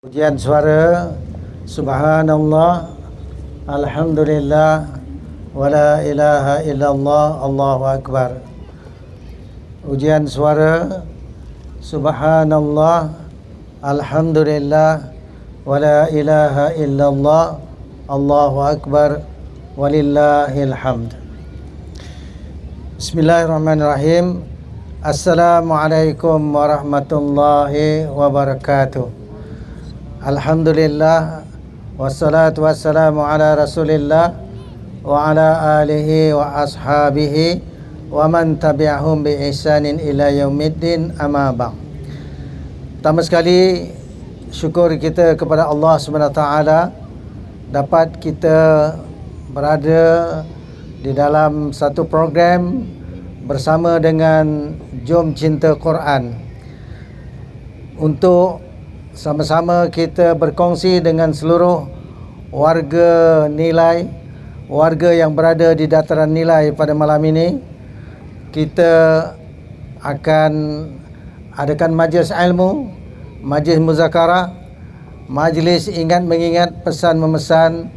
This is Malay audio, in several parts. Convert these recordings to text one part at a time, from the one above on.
Ujian suara. Subhanallah, alhamdulillah, wala ilaha illallah, Allahu akbar. Ujian suara. Subhanallah, alhamdulillah, wala ilaha illallah, Allahu akbar, walillahil hamd. Bismillahirrahmanirrahim. Assalamualaikum warahmatullahi wabarakatuh. Alhamdulillah, wassalatu wassalamu ala rasulillah wa ala alihi wa ashabihi wa man tabi'ahum bi ihsanin ila yaumiddin, amma ba'd. Pertama sekali, syukur kita kepada Allah SWT dapat kita berada di dalam satu program bersama dengan Jom Cinta Quran untuk sama-sama kita berkongsi dengan seluruh warga nilai, warga yang berada di dataran nilai pada malam ini. Kita akan adakan majlis ilmu, majlis muzakarah, majlis ingat mengingat, pesan memesan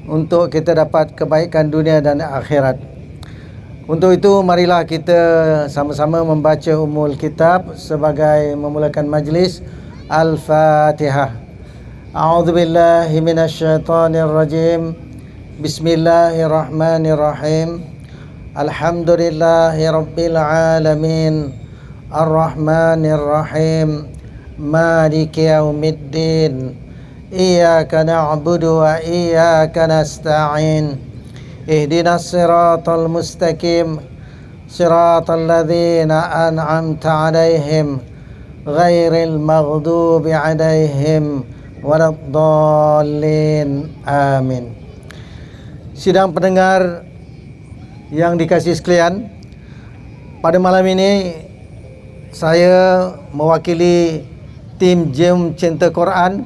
untuk kita dapat kebaikan dunia dan akhirat. Untuk itu, marilah kita sama-sama membaca Ummul Kitab sebagai memulakan majlis. Al-Fatihah. A'udzu billahi minasy syaithanir rajim. Bismillahirrahmanirrahim. Alhamdulillahi rabbil alamin. Ar-Rahmanir Rahim. Maliki yaumiddin. Iyyaka na'budu wa iyyaka nasta'in. Ihdinas siratal mustaqim. Siratal ladzina an'amta 'alaihim ghairil maghdubi alaihim waladdallin, amin. Sidang pendengar yang dikasihi sekalian, pada malam ini saya mewakili tim Jom Cinta Quran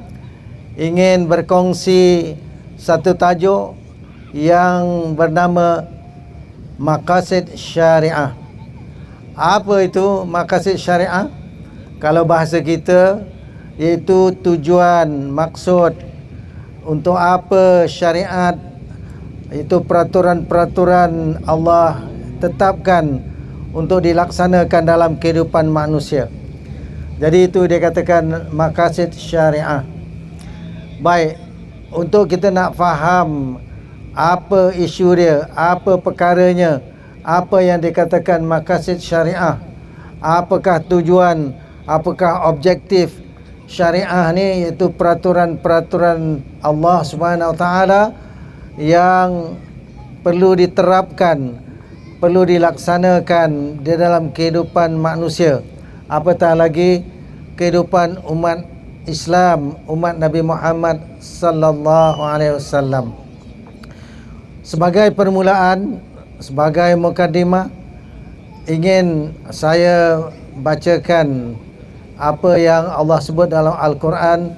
ingin berkongsi satu tajuk yang bernama Maqasid Syariah. Apa itu Maqasid Syariah? Kalau bahasa kita, iaitu tujuan, maksud, untuk apa syariat, itu peraturan-peraturan Allah tetapkan untuk dilaksanakan dalam kehidupan manusia. Jadi itu dia katakan maqasid syariah. Baik, untuk kita nak faham apa isu dia, apa perkaranya, apa yang dikatakan maqasid syariah, apakah tujuan, apakah objektif syariah ni, iaitu peraturan-peraturan Allah Subhanahu Wa Taala yang perlu diterapkan, perlu dilaksanakan di dalam kehidupan manusia, apatah lagi kehidupan umat Islam, umat Nabi Muhammad sallallahu alaihi wasallam. Sebagai permulaan, sebagai mukadimah, ingin saya bacakan apa yang Allah sebut dalam Al-Quran.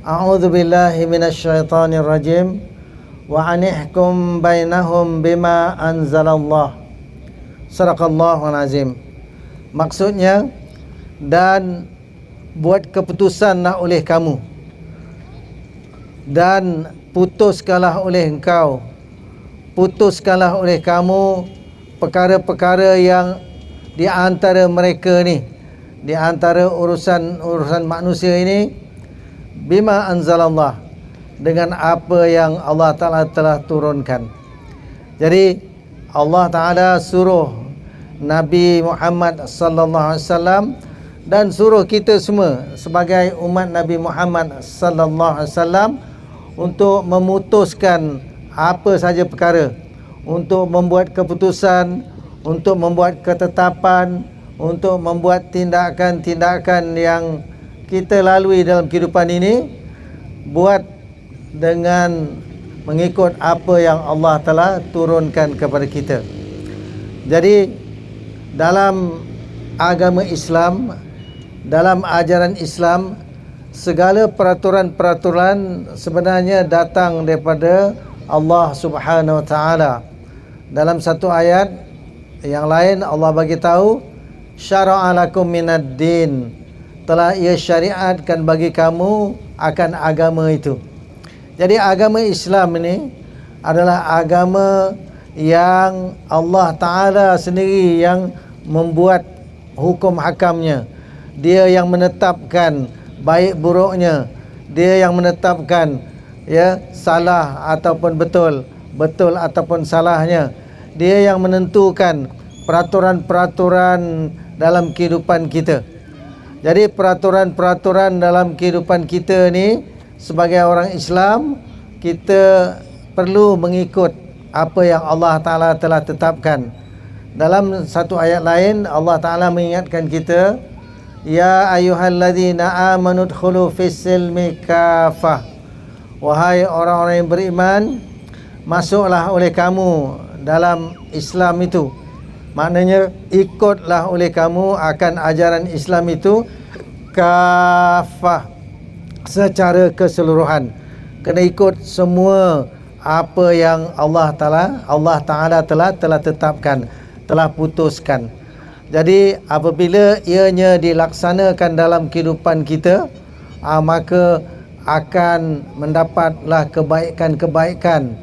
A'udzu billahi minasyaitonir rajim. Wa anihkum bainahum bima anzalallah. Sadaqallahul azim. Maksudnya, dan buat keputusanlah oleh kamu, dan putuskanlah oleh engkau, putuskanlah oleh kamu perkara-perkara yang di antara mereka ni, di antara urusan manusia ini, bima anzalallah, dengan apa yang Allah Ta'ala telah turunkan. Jadi Allah Ta'ala suruh Nabi Muhammad sallallahu alaihi wasallam dan suruh kita semua sebagai umat Nabi Muhammad sallallahu alaihi wasallam untuk memutuskan apa saja perkara, untuk membuat keputusan, untuk membuat ketetapan, untuk membuat tindakan-tindakan yang kita lalui dalam kehidupan ini, buat dengan mengikut apa yang Allah telah turunkan kepada kita. Jadi dalam agama Islam, dalam ajaran Islam, segala peraturan-peraturan sebenarnya datang daripada Allah Subhanahu Wa Taala. Dalam satu ayat yang lain Allah bagi tahu, syara'a lakum minad din telah ia syariatkan bagi kamu akan agama itu. Jadi agama Islam ini adalah agama yang Allah Ta'ala sendiri yang membuat hukum hakamnya. Dia yang menetapkan baik buruknya. Dia yang menetapkan salah ataupun betul, betul ataupun salahnya. Dia yang menentukan peraturan-peraturan dalam kehidupan kita. Jadi peraturan-peraturan dalam kehidupan kita ni sebagai orang Islam, kita perlu mengikut apa yang Allah Ta'ala telah tetapkan. Dalam satu ayat lain Allah Ta'ala mengingatkan kita, ya ayyuhalladzina amanu dkhulu fis-silmi kafah. Wahai orang-orang yang beriman, masuklah oleh kamu dalam Islam itu. Maknanya ikutlah oleh kamu akan ajaran Islam itu kafah, secara keseluruhan. Kena ikut semua apa yang Allah Ta'ala telah tetapkan, telah putuskan. Jadi apabila ianya dilaksanakan dalam kehidupan kita, maka akan mendapatlah kebaikan-kebaikan.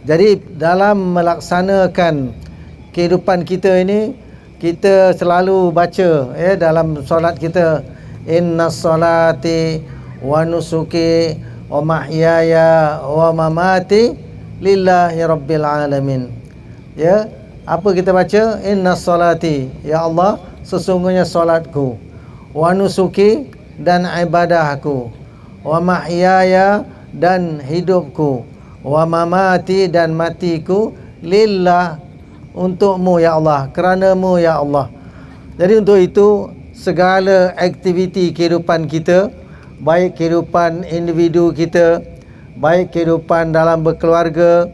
Jadi dalam melaksanakan kehidupan kita ini, kita selalu baca dalam solat kita, inna salati wa nusuki wa mahyaya wa mamati lillahi rabbil alamin. Apa kita baca? Inna salati, ya Allah, sesungguhnya solatku, wa nusuki, dan ibadahku, wa mahyaya, dan hidupku, wa mamati, dan matiku, lillah, untukmu ya Allah, keranamu ya Allah. Jadi untuk itu segala aktiviti kehidupan kita, baik kehidupan individu kita, baik kehidupan dalam berkeluarga,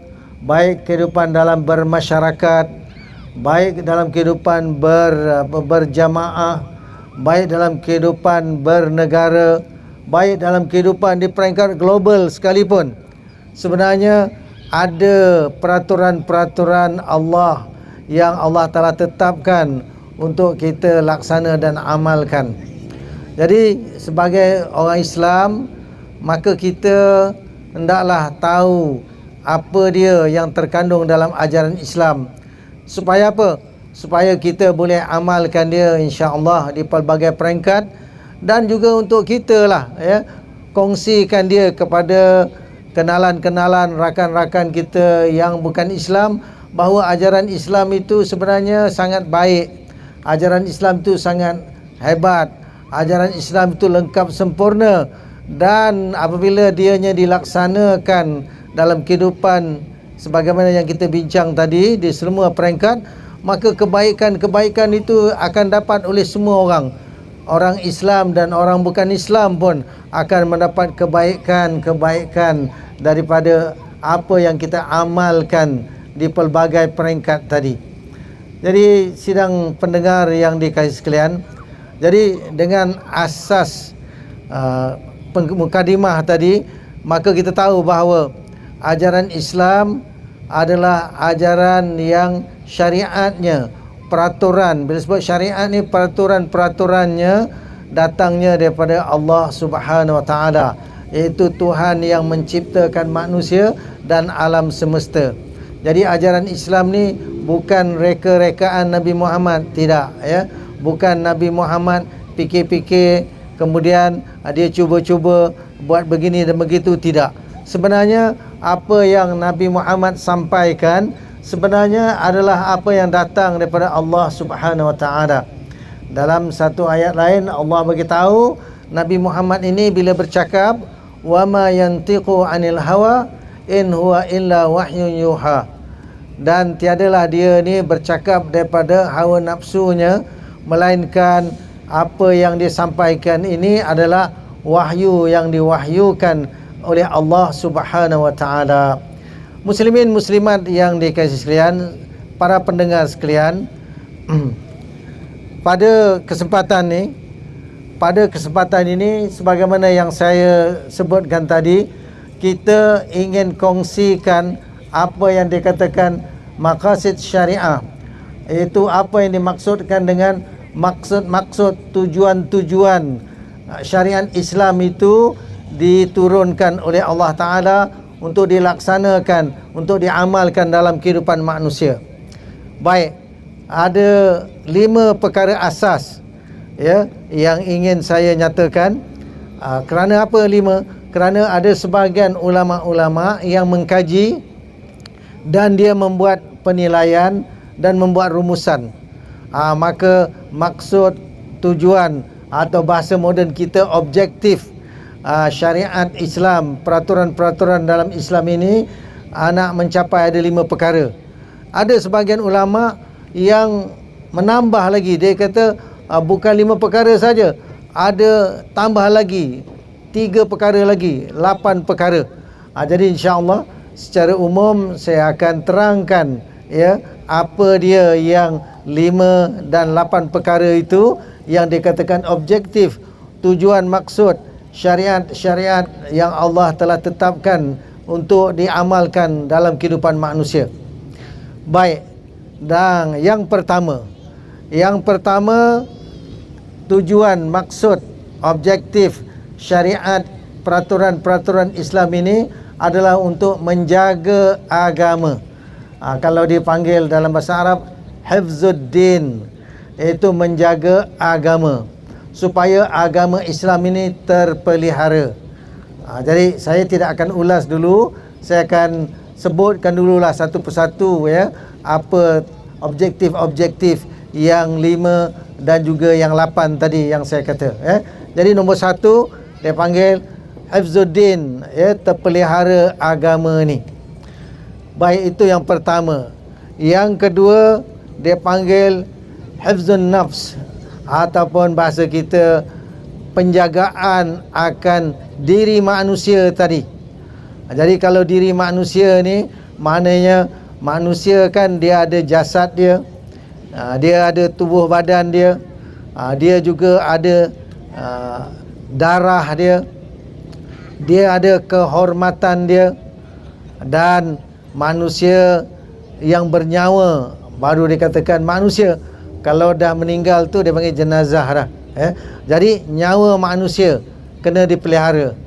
baik kehidupan dalam bermasyarakat, baik dalam kehidupan berjamaah, baik dalam kehidupan bernegara, baik dalam kehidupan di peringkat global sekalipun, sebenarnya ada peraturan-peraturan Allah yang Allah telah tetapkan untuk kita laksana dan amalkan. Jadi sebagai orang Islam, maka kita hendaklah tahu apa dia yang terkandung dalam ajaran Islam. Supaya apa? Supaya kita boleh amalkan dia insya-Allah di pelbagai peringkat, dan juga untuk kita lah kongsikan dia kepada kenalan-kenalan, rakan-rakan kita yang bukan Islam, bahawa ajaran Islam itu sebenarnya sangat baik. Ajaran Islam itu sangat hebat. Ajaran Islam itu lengkap sempurna, dan apabila dianya dilaksanakan dalam kehidupan sebagaimana yang kita bincang tadi di semua peringkat, maka kebaikan-kebaikan itu akan dapat oleh semua orang. Orang Islam dan orang bukan Islam pun akan mendapat kebaikan-kebaikan daripada apa yang kita amalkan di pelbagai peringkat tadi. Jadi sidang pendengar yang dikasihi sekalian, jadi dengan asas mukadimah tadi, maka kita tahu bahawa ajaran Islam adalah ajaran yang syariatnya, peraturan, bila sebut syariat ni, peraturan-peraturannya datangnya daripada Allah Subhanahu Wa Taala, iaitu Tuhan yang menciptakan manusia dan alam semesta. Jadi ajaran Islam ni bukan reka-rekaan Nabi Muhammad, tidak bukan Nabi Muhammad fikir-fikir kemudian dia cuba-cuba buat begini dan begitu, tidak. Sebenarnya apa yang Nabi Muhammad sampaikan sebenarnya adalah apa yang datang daripada Allah Subhanahu Wa Taala. Dalam satu ayat lain Allah beritahu Nabi Muhammad ini bila bercakap, wa ma yantiqu anil hawa in huwa illa wahyun yuha, dan tiadalah dia ni bercakap daripada hawa nafsunya, melainkan apa yang disampaikan ini adalah wahyu yang diwahyukan oleh Allah Subhanahu Wa Taala. Muslimin muslimat yang dikasihi sekalian, para pendengar sekalian, pada kesempatan ini sebagaimana yang saya sebutkan tadi, kita ingin kongsikan apa yang dikatakan maqasid syariah, iaitu apa yang dimaksudkan dengan maksud-maksud, tujuan-tujuan syariat Islam itu diturunkan oleh Allah Ta'ala untuk dilaksanakan, untuk diamalkan dalam kehidupan manusia. Baik, ada 5 perkara asas ya yang ingin saya nyatakan. Kerana apa 5? Kerana ada sebahagian ulama-ulama yang mengkaji dan dia membuat penilaian dan membuat rumusan. Maka maksud, tujuan atau bahasa moden kita objektif syariat Islam, peraturan-peraturan dalam Islam ini nak mencapai ada 5 perkara. Ada sebahagian ulama yang menambah lagi, dia kata bukan 5 perkara saja, ada tambah lagi 3 perkara lagi, 8 perkara. Jadi insya-Allah secara umum saya akan terangkan ya apa dia yang 5 dan 8 perkara itu yang dikatakan objektif, tujuan, maksud syariat-syariat yang Allah telah tetapkan untuk diamalkan dalam kehidupan manusia. Baik, dan yang pertama tujuan, maksud, objektif syariat, peraturan-peraturan Islam ini adalah untuk menjaga agama. Kalau dipanggil dalam bahasa Arab hifzuddin, iaitu menjaga agama supaya agama Islam ini terpelihara. Jadi saya tidak akan ulas dulu, saya akan sebutkan dululah satu persatu ya apa objektif-objektif yang 5 dan juga yang 8 tadi yang saya kata ya. Jadi nombor 1 dia panggil hifzuddin, ya, terpelihara agama ni. Baik, itu yang pertama. Yang kedua dia panggil hifzun nafs, ataupun bahasa kita penjagaan akan diri manusia tadi. Jadi kalau diri manusia ni maknanya manusia kan dia ada jasad dia, dia ada tubuh badan dia, dia juga ada darah dia, dia ada kehormatan dia, dan manusia yang bernyawa baru dikatakan manusia. Kalau dah meninggal tu dia panggil jenazah dah. Jadi nyawa manusia kena dipelihara,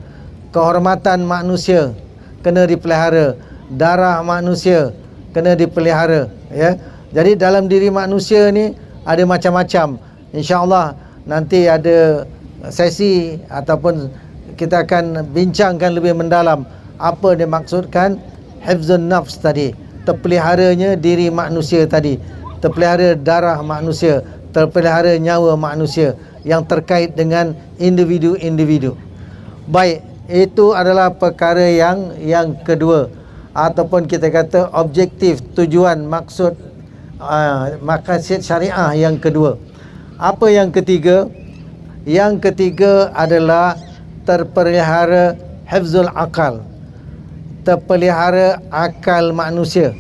kehormatan manusia kena dipelihara, darah manusia kena dipelihara ya. Jadi dalam diri manusia ni ada macam-macam. InsyaAllah nanti ada sesi ataupun kita akan bincangkan lebih mendalam apa dia maksudkan hifzun nafs tadi, terpeliharanya diri manusia tadi, terpelihara darah manusia, terpelihara nyawa manusia yang terkait dengan individu-individu. Baik, itu adalah perkara yang kedua, ataupun kita kata objektif, tujuan, maksud maqasid syariah yang kedua. Apa yang ketiga? Yang ketiga adalah terpelihara hifzul akal, terpelihara akal manusia.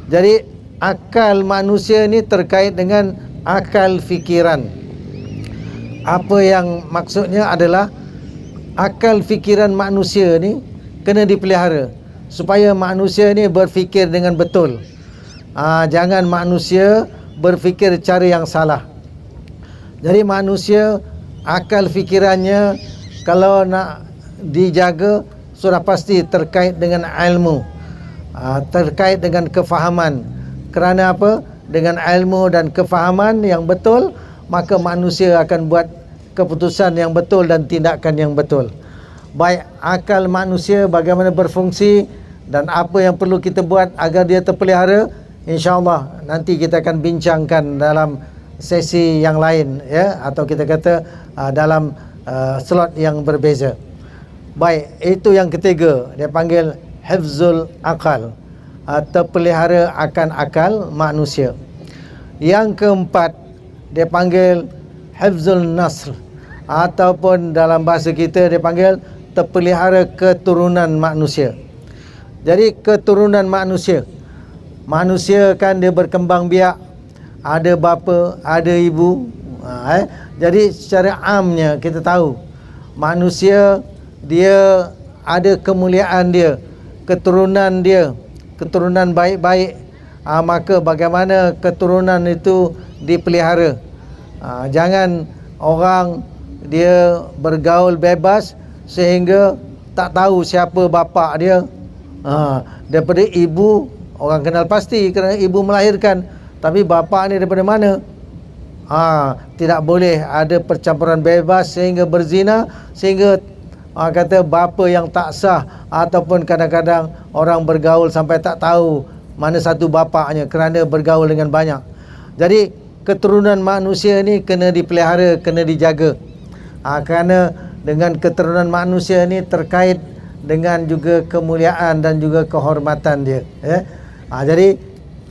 Jadi akal manusia ni terkait dengan akal fikiran. Apa yang maksudnya adalah akal fikiran manusia ni kena dipelihara supaya manusia ni berfikir dengan betul. Jangan manusia berfikir cara yang salah. Jadi manusia akal fikirannya kalau nak dijaga sudah pasti terkait dengan ilmu, terkait dengan kefahaman. Kerana apa? Dengan ilmu dan kefahaman yang betul, maka manusia akan buat keputusan yang betul dan tindakan yang betul. Baik, akal manusia bagaimana berfungsi dan apa yang perlu kita buat agar dia terpelihara, InsyaAllah nanti kita akan bincangkan dalam sesi yang lain ya, atau kita kata dalam slot yang berbeza. Baik, itu yang ketiga, dia panggil hifzul akal, terpelihara akan akal manusia. Yang keempat dia panggil hifzul nasl, ataupun dalam bahasa kita dia panggil terpelihara keturunan manusia. Jadi keturunan manusia, manusia kan dia berkembang biak, ada bapa, ada ibu. Jadi secara amnya kita tahu manusia dia ada kemuliaan dia, keturunan dia, keturunan baik-baik. Maka bagaimana keturunan itu dipelihara? Jangan orang dia bergaul bebas sehingga tak tahu siapa bapa dia. Daripada ibu orang kenal pasti kerana ibu melahirkan, tapi bapa ni daripada mana? Tidak boleh ada percampuran bebas sehingga berzina, sehingga kata bapa yang tak sah, ataupun kadang-kadang orang bergaul sampai tak tahu mana satu bapaknya kerana bergaul dengan banyak. Jadi keturunan manusia ni kena dipelihara, kena dijaga. Kerana dengan keturunan manusia ni terkait dengan juga kemuliaan dan juga kehormatan dia, jadi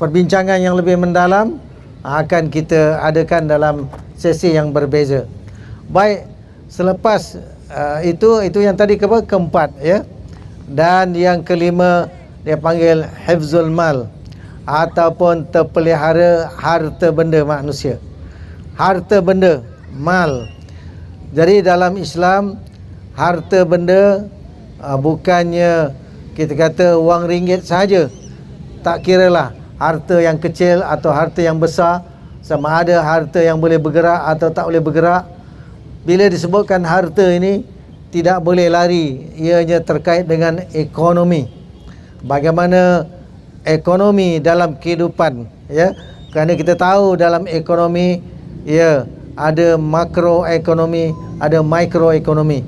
perbincangan yang lebih mendalam akan kita adakan dalam sesi yang berbeza. Baik, selepas itu yang tadi keempat, dan yang kelima dia panggil hifzul mal, ataupun terpelihara harta benda manusia. Harta benda, mal. Jadi dalam Islam, harta benda bukannya kita kata wang ringgit sahaja. Tak kiralah harta yang kecil atau harta yang besar, sama ada harta yang boleh bergerak atau tak boleh bergerak. Bila disebutkan harta ini, tidak boleh lari, ianya terkait dengan ekonomi. Bagaimana ekonomi dalam kehidupan, kerana kita tahu dalam ekonomi ada makroekonomi, ada mikroekonomi,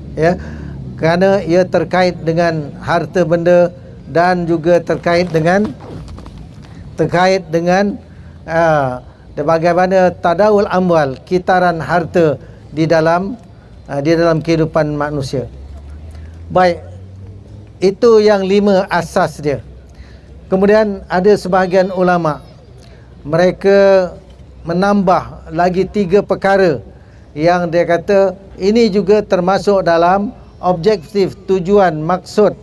kerana ia terkait dengan harta benda dan juga terkait dengan bagaimana tadawul amwal, kitaran harta di dalam kehidupan manusia. Baik, itu yang 5 asas dia. Kemudian ada sebahagian ulama, mereka menambah lagi 3 perkara yang dia kata ini juga termasuk dalam objektif, tujuan, maksud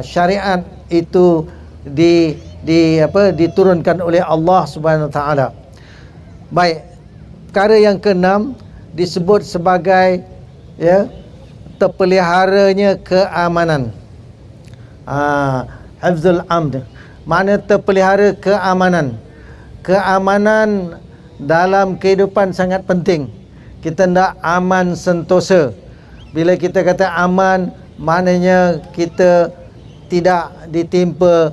syariat itu diturunkan oleh Allah Subhanahu Wa Taala. Baik, perkara yang keenam disebut sebagai terpeliharanya keamanan. Hifzul amn, mana terpelihara keamanan. Keamanan dalam kehidupan sangat penting. Kita hendak aman sentosa. Bila kita kata aman, maknanya kita tidak ditimpa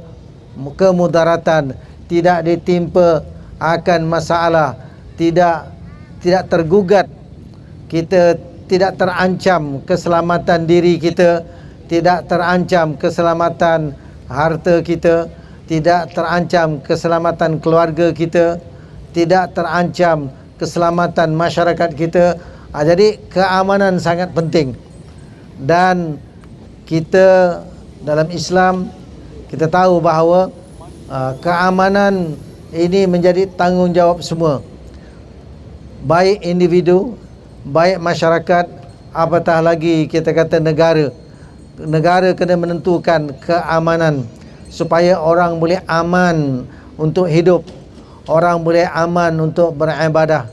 kemudaratan, tidak ditimpa akan masalah, tidak tergugat, kita tidak terancam keselamatan diri kita, tidak terancam keselamatan harta kita, tidak terancam keselamatan keluarga kita, tidak terancam keselamatan masyarakat kita. Jadi keamanan sangat penting. Dan kita dalam Islam, kita tahu bahawa keamanan ini menjadi tanggungjawab semua, baik individu, baik masyarakat, apatah lagi kita kata negara. Negara kena menentukan keamanan supaya orang boleh aman untuk hidup, orang boleh aman untuk beribadah,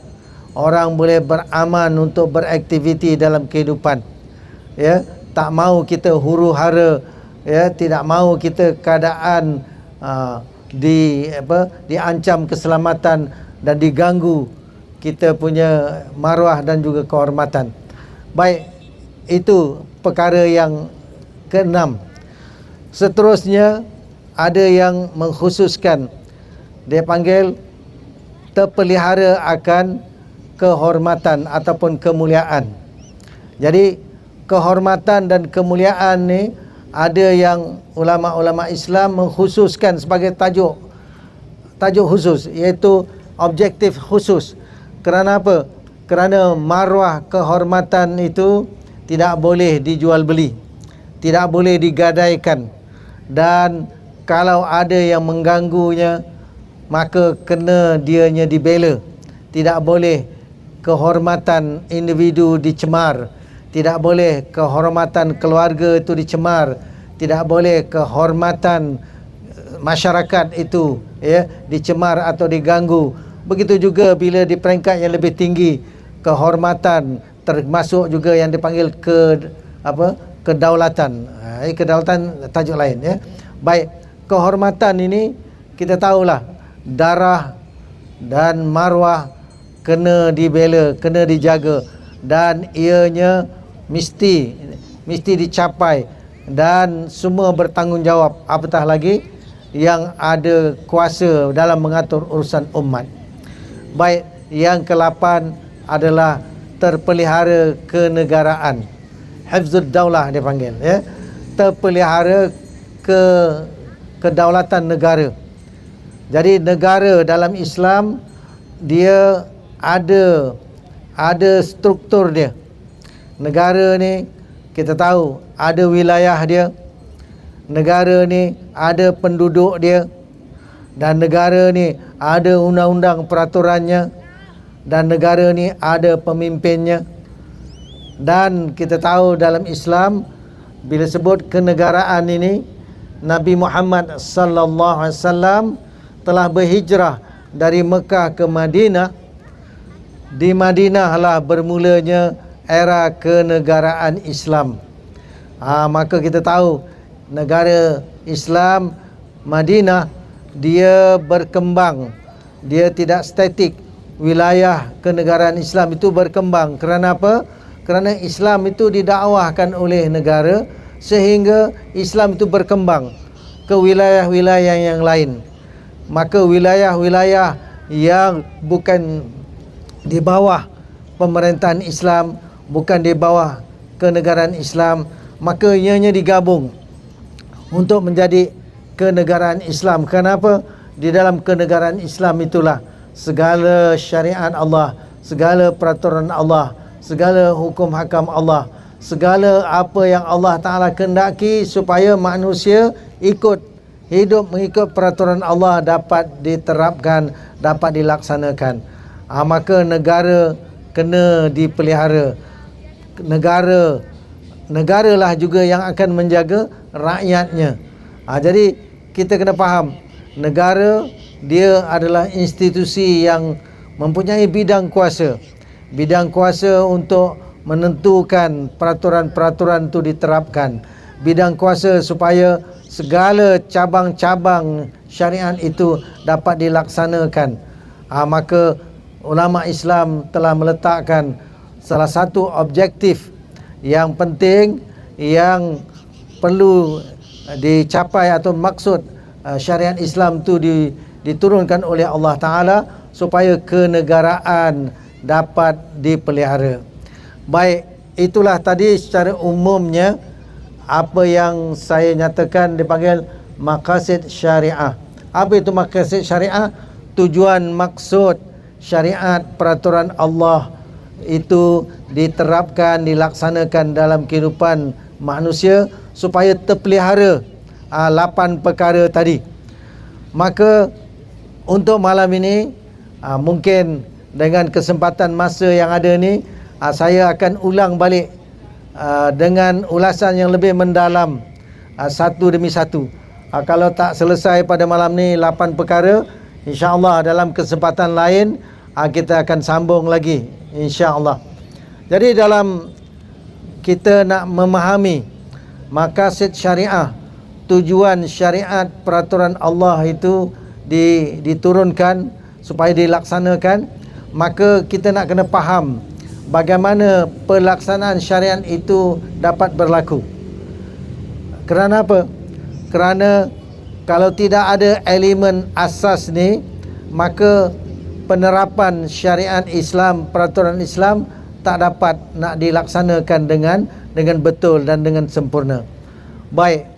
orang boleh beraman untuk beraktiviti dalam kehidupan. Tak mau kita huru-hara, tidak mau kita keadaan diancam keselamatan dan diganggu kita punya maruah dan juga kehormatan. Baik, itu perkara yang keenam. Seterusnya ada yang mengkhususkan, dia panggil terpelihara akan kehormatan ataupun kemuliaan. Jadi kehormatan dan kemuliaan ni ada yang ulama-ulama Islam mengkhususkan sebagai tajuk khusus, iaitu objektif khusus. Kerana apa? Kerana maruah kehormatan itu tidak boleh dijual beli, tidak boleh digadaikan, dan kalau ada yang mengganggunya maka kena dianya dibela. Tidak boleh kehormatan individu dicemar, tidak boleh kehormatan keluarga itu dicemar, tidak boleh kehormatan masyarakat itu dicemar atau diganggu. Begitu juga bila di peringkat yang lebih tinggi, kehormatan termasuk juga yang dipanggil kedaulatan. Kedaulatan tajuk lain, Baik, kehormatan ini kita tahulah darah dan maruah kena dibela, kena dijaga, dan ianya mesti dicapai, dan semua bertanggungjawab, apatah lagi yang ada kuasa dalam mengatur urusan umat. Baik, yang ke-8 adalah terpelihara kenegaraan. Hifzud daulah dia panggil, ya. Terpelihara kedaulatan negara. Jadi negara dalam Islam dia ada struktur dia. Negara ni kita tahu ada wilayah dia. Negara ni ada penduduk dia. Dan negara ni ada undang-undang peraturannya. Dan negara ni ada pemimpinnya. Dan kita tahu dalam Islam bila sebut kenegaraan ini, Nabi Muhammad sallallahu alaihi wasallam telah berhijrah dari Mekah ke Madinah. Di Madinah lah bermulanya era kenegaraan Islam. Maka kita tahu negara Islam Madinah dia berkembang. Dia tidak statik. Wilayah kenegaraan Islam itu berkembang. Kerana apa? Kerana Islam itu didakwahkan oleh negara sehingga Islam itu berkembang ke wilayah-wilayah yang lain. Maka wilayah-wilayah yang bukan di bawah pemerintahan Islam, bukan di bawah kenegaraan Islam, maka ianya digabung untuk menjadi kenegaraan Islam. Kenapa? Di dalam kenegaraan Islam itulah segala syariat Allah, segala peraturan Allah, segala hukum hakam Allah, segala apa yang Allah Ta'ala kehendaki supaya manusia hidup mengikut peraturan Allah dapat diterapkan, dapat dilaksanakan. Maka negara kena dipelihara. Negaralah juga yang akan menjaga rakyatnya. Jadi kita kena faham, negara dia adalah institusi yang mempunyai bidang kuasa. Bidang kuasa untuk menentukan peraturan-peraturan itu diterapkan. Bidang kuasa supaya segala cabang-cabang syariat itu dapat dilaksanakan. Maka ulama Islam telah meletakkan salah satu objektif yang penting yang perlu dicapai atau maksud syariat Islam itu diturunkan oleh Allah Ta'ala supaya kenegaraan dapat dipelihara. Baik, itulah tadi secara umumnya apa yang saya nyatakan dipanggil maqasid syariah. Apa itu maqasid syariah? Tujuan maksud syariat peraturan Allah itu diterapkan, dilaksanakan dalam kehidupan manusia supaya terpelihara 8 perkara tadi. Maka untuk malam ini mungkin dengan kesempatan masa yang ada ni, saya akan ulang balik dengan ulasan yang lebih mendalam satu demi satu. Kalau tak selesai pada malam ni 8 perkara, insya-Allah dalam kesempatan lain kita akan sambung lagi, insya-Allah. Jadi dalam kita nak memahami maqasid syariah, tujuan syariat peraturan Allah itu diturunkan supaya dilaksanakan, maka kita nak kena faham bagaimana pelaksanaan syariat itu dapat berlaku. Kerana apa? Kerana kalau tidak ada elemen asas ni, maka penerapan syariat Islam, peraturan Islam tak dapat nak dilaksanakan dengan betul dan dengan sempurna. Baik,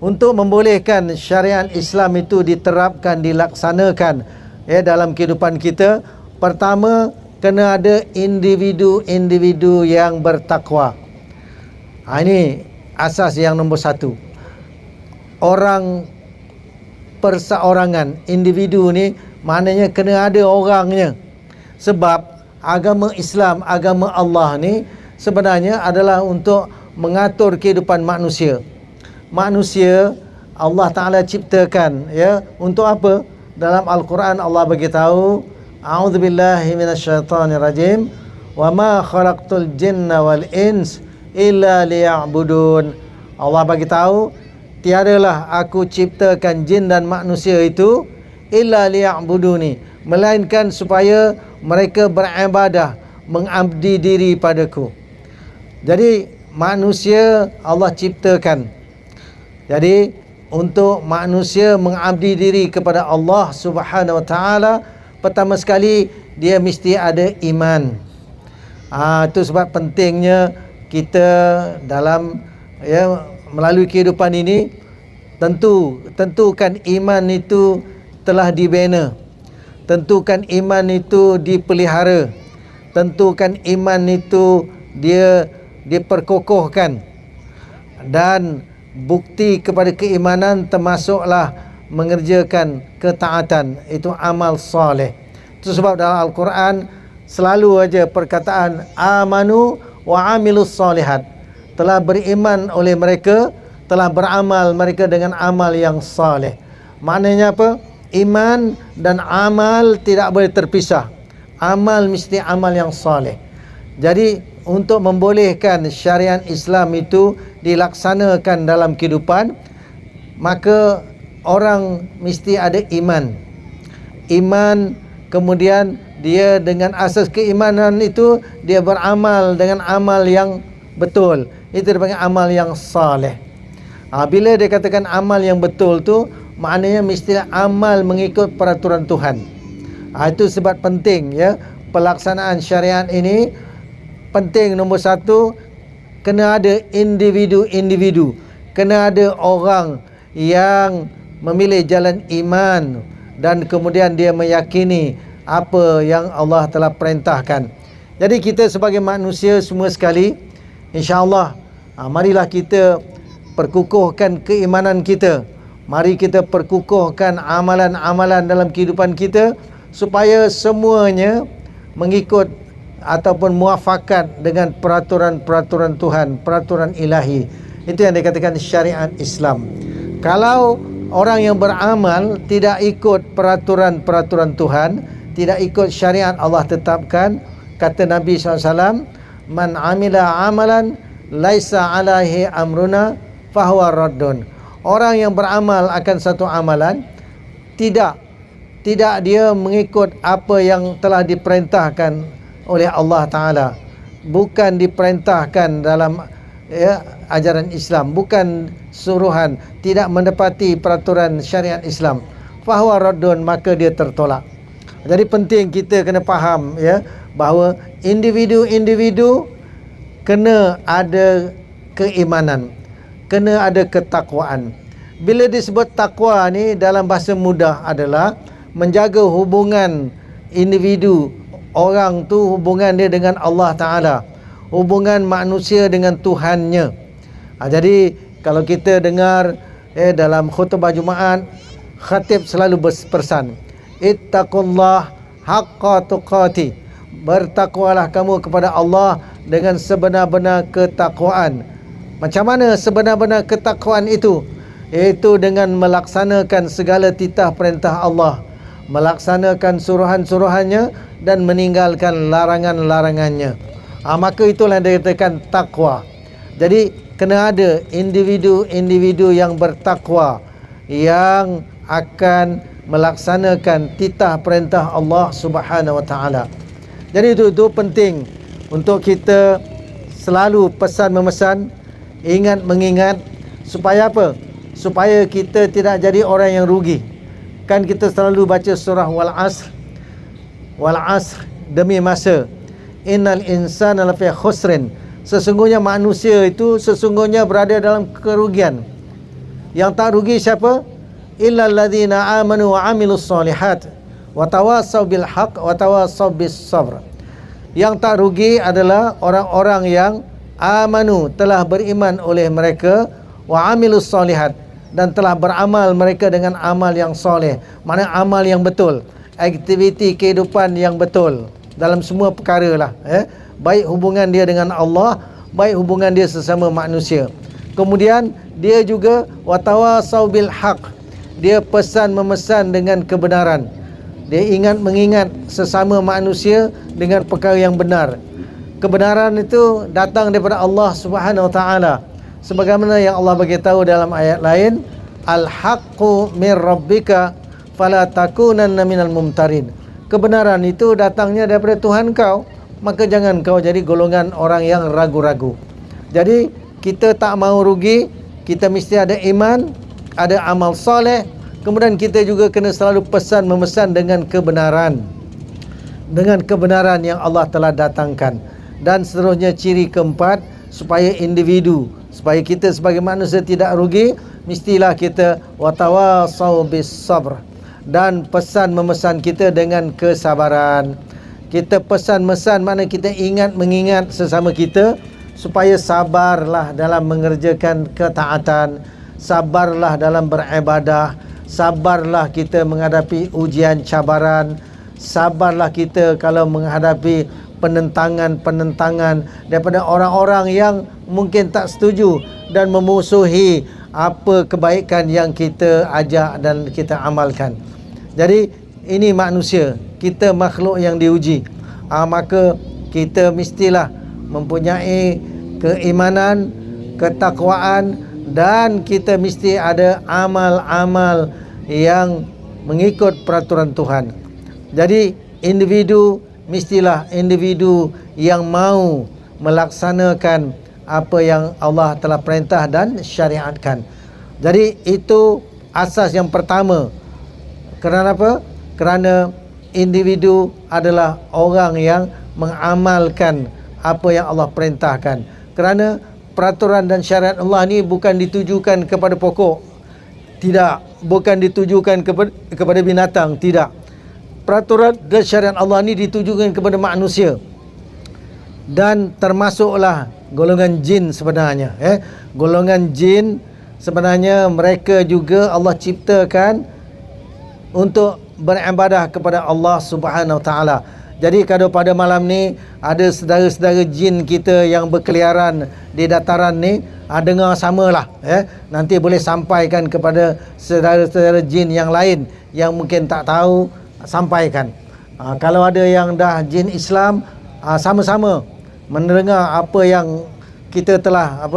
untuk membolehkan syariat Islam itu diterapkan, dilaksanakan dalam kehidupan kita, pertama kena ada individu-individu yang bertakwa. Ini asas yang nombor 1. Orang perseorangan, individu ni maknanya kena ada orangnya. Sebab agama Islam, agama Allah ni sebenarnya adalah untuk mengatur kehidupan manusia. Manusia Allah Ta'ala ciptakan untuk apa? Dalam Al-Quran Allah beritahu, a'udzubillahi minasyaitonirrajim, wa ma khalaqtul jinna wal ins illa liya'budun. Allah beritahu, tiadalah aku ciptakan jin dan manusia itu illa liya'buduni, melainkan supaya mereka beribadah, mengabdi diri padaku. Jadi manusia Allah ciptakan. Jadi untuk manusia mengabdi diri kepada Allah Subhanahu wa taala, pertama sekali dia mesti ada iman. Itu sebab pentingnya kita dalam melalui kehidupan ini tentukan iman itu telah dibina. Tentukan iman itu dipelihara. Tentukan iman itu dia diperkokohkan. Dan bukti kepada keimanan termasuklah mengerjakan ketaatan, itu amal soleh. Itu sebab dalam Al-Quran selalu aja perkataan amanu wa amilus solihat. Telah beriman oleh mereka, telah beramal mereka dengan amal yang soleh. Maknanya apa? Iman dan amal tidak boleh terpisah. Amal mesti amal yang soleh. Jadi untuk membolehkan syariat Islam itu dilaksanakan dalam kehidupan, maka orang mesti ada iman. Iman, kemudian dia dengan asas keimanan itu dia beramal dengan amal yang betul. Itu dipanggil amal yang saleh. Bila dia katakan amal yang betul tu, maknanya mestilah amal mengikut peraturan Tuhan. Itu sebab penting pelaksanaan syariat ini. Penting nombor satu, kena ada individu-individu, kena ada orang yang memilih jalan iman dan kemudian dia meyakini apa yang Allah telah perintahkan. Jadi kita sebagai manusia semua sekali, insya-Allah, marilah kita perkukuhkan keimanan kita. Mari kita perkukuhkan amalan-amalan dalam kehidupan kita supaya semuanya mengikut ataupun muafakat dengan peraturan-peraturan Tuhan, peraturan ilahi. Itu yang dikatakan syariat Islam. Kalau orang yang beramal tidak ikut peraturan-peraturan Tuhan, tidak ikut syariat Allah tetapkan, kata Nabi SAW, man amila amalan laisa alaihi amruna fahuwa raddun. Orang yang beramal akan satu amalan, tidak dia mengikut apa yang telah diperintahkan oleh Allah Ta'ala, bukan diperintahkan dalam ajaran Islam, bukan suruhan, tidak mendapati peraturan syariat Islam, fahuwa raddun, maka dia tertolak. Jadi penting kita kena faham bahawa individu-individu kena ada keimanan, kena ada ketakwaan. Bila disebut takwa ni dalam bahasa mudah adalah menjaga hubungan individu, orang tu hubungan dia dengan Allah Ta'ala, hubungan manusia dengan Tuhannya. Jadi kalau kita dengar dalam khutbah Jumaat, khatib selalu berpesan, ittaqullah haqqa tuqati, bertakwalah kamu kepada Allah dengan sebenar-benar ketakwaan. Macam mana sebenar-benar ketakwaan itu? Iaitu dengan melaksanakan segala titah perintah Allah, melaksanakan suruhan-suruhannya dan meninggalkan larangan-larangannya. Maka itulah yang dikatakan takwa. Jadi kena ada individu-individu yang bertakwa, yang akan melaksanakan titah perintah Allah Subhanahu wa taala. Jadi itu penting untuk kita selalu pesan memesan, ingat mengingat, supaya apa? Supaya kita tidak jadi orang yang rugi. Kan kita selalu baca surah wal asr, demi masa, innal insana lafi khusrin, sesungguhnya manusia itu sesungguhnya berada dalam kerugian. Yang tak rugi siapa? Illal ladzina amanu wa amilus solihat wa tawassaw bil haqq wa tawassaw bis sabr. Yang tak rugi adalah orang-orang yang amanu, telah beriman oleh mereka, wa amilus solihat, dan telah beramal mereka dengan amal yang soleh. Maknanya amal yang betul, aktiviti kehidupan yang betul dalam semua perkara lah. Baik hubungan dia dengan Allah, baik hubungan dia sesama manusia. Kemudian dia juga watawasaw bil haq, dia pesan memesan dengan kebenaran. Dia ingat mengingat sesama manusia dengan perkara yang benar. Kebenaran itu datang daripada Allah Subhanahu wa taala. Sebagaimana yang Allah beritahu dalam ayat lain, al-haqqu mir rabbika fala takunanna minal mumtarin. kebenaran itu datangnya daripada Tuhan kau, maka jangan kau jadi golongan orang yang ragu-ragu. Jadi kita tak mau rugi, kita mesti ada iman, ada amal soleh. Kemudian kita juga kena selalu memesan dengan kebenaran. Dengan kebenaran yang Allah telah datangkan. Dan seterusnya ciri keempat, supaya kita sebagai manusia tidak rugi, mestilah kita watawasau bis sabr, dan pesan memesan kita dengan kesabaran. Kita pesan-mesan mana kita mengingat sesama kita supaya sabarlah dalam mengerjakan ketaatan, sabarlah dalam beribadah, sabarlah kita menghadapi ujian cabaran, sabarlah kita kalau menghadapi penentangan daripada orang-orang yang mungkin tak setuju dan memusuhi apa kebaikan yang kita ajak dan kita amalkan. Jadi ini manusia, kita makhluk yang diuji. Maka kita mestilah mempunyai keimanan, ketakwaan, dan kita mesti ada amal-amal yang mengikut peraturan Tuhan. Jadi mestilah individu yang mau melaksanakan apa yang Allah telah perintah dan syariatkan. Jadi itu asas yang pertama. Kerana apa? Kerana individu adalah orang yang mengamalkan apa yang Allah perintahkan. Kerana peraturan dan syariat Allah ni bukan ditujukan kepada pokok. Tidak, bukan ditujukan kepada binatang, tidak. Peraturan dan syariat Allah ni ditujukan kepada manusia. Dan termasuklah golongan jin sebenarnya. Golongan jin sebenarnya mereka juga Allah ciptakan untuk beribadah kepada Allah Subhanahu Wa Taala. Jadi kalau pada malam ni ada saudara-saudara jin kita yang berkeliaran di dataran ni, dengar samalah. Nanti boleh sampaikan kepada saudara-saudara jin yang lain yang mungkin tak tahu, sampaikan. Kalau ada yang dah jin Islam, sama-sama mendengar apa yang kita telah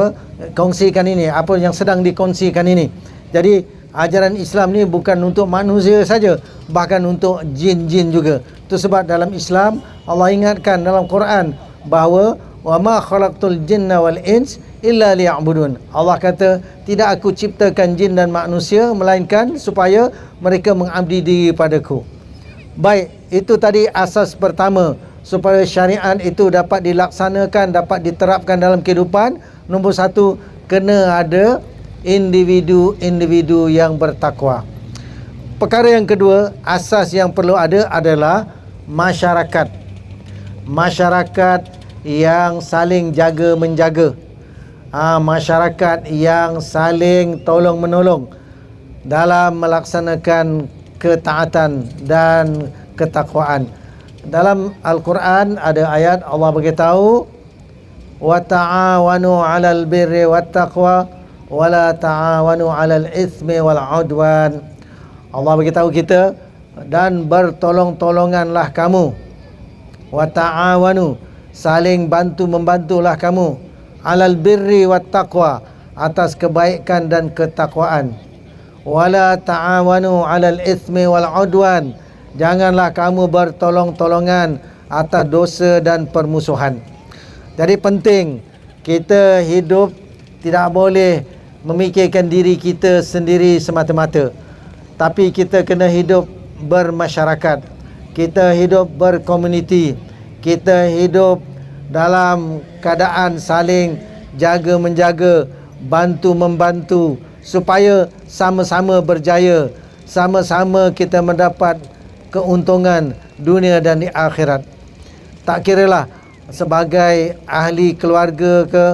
kongsikan ini, apa yang sedang dikongsikan ini. Jadi ajaran Islam ni bukan untuk manusia saja, bahkan untuk jin-jin juga. Itu sebab dalam Islam Allah ingatkan dalam Quran bahawa wa ma khalaqtul jinna wal ins illa liya'budun. Allah kata tidak aku ciptakan jin dan manusia melainkan supaya mereka mengabdi diri padaku. Baik, itu tadi asas pertama supaya syariat itu dapat dilaksanakan, dapat diterapkan dalam kehidupan. Nombor satu, kena ada individu-individu yang bertakwa. Perkara yang kedua, asas yang perlu ada adalah masyarakat. Masyarakat yang saling jaga-menjaga. Masyarakat yang saling tolong-menolong dalam melaksanakan ketaatan dan ketakwaan. Dalam Al-Quran ada ayat Allah beritahu, wa ta'awanu 'alal birri wat taqwa wa la ta'awanu 'alal itsmi wal 'udwan. Allah beritahu kita, dan bertolong-tolonganlah kamu, wa ta'awanu, saling bantu-membantulah kamu, 'alal birri wat taqwa, atas kebaikan dan ketakwaan. Wala ta'awanu 'alal itsmi wal 'udwan, janganlah kamu bertolong-tolongan atas dosa dan permusuhan. Jadi penting kita hidup tidak boleh memikirkan diri kita sendiri semata-mata, tapi kita kena hidup bermasyarakat, kita hidup berkomuniti, kita hidup dalam keadaan saling jaga-menjaga, bantu-membantu, supaya sama-sama berjaya, sama-sama kita mendapat keuntungan dunia dan di akhirat. Tak kiralah sebagai ahli keluarga ke,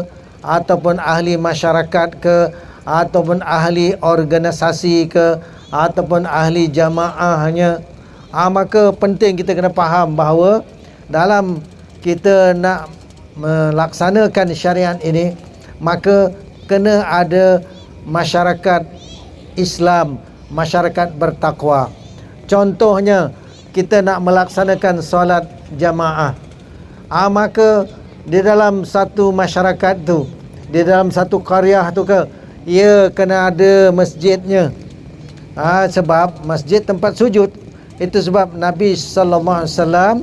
ataupun ahli masyarakat ke, ataupun ahli organisasi ke, ataupun ahli jamaahnya. Maka penting kita kena faham bahawa dalam kita nak melaksanakan syariat ini, maka kena ada masyarakat Islam, masyarakat bertakwa. Contohnya, kita nak melaksanakan solat jamaah. Maka di dalam satu masyarakat tu, di dalam satu qaryah tu ke, ia kena ada masjidnya. Sebab masjid tempat sujud. Itu sebab Nabi sallallahu alaihi wasallam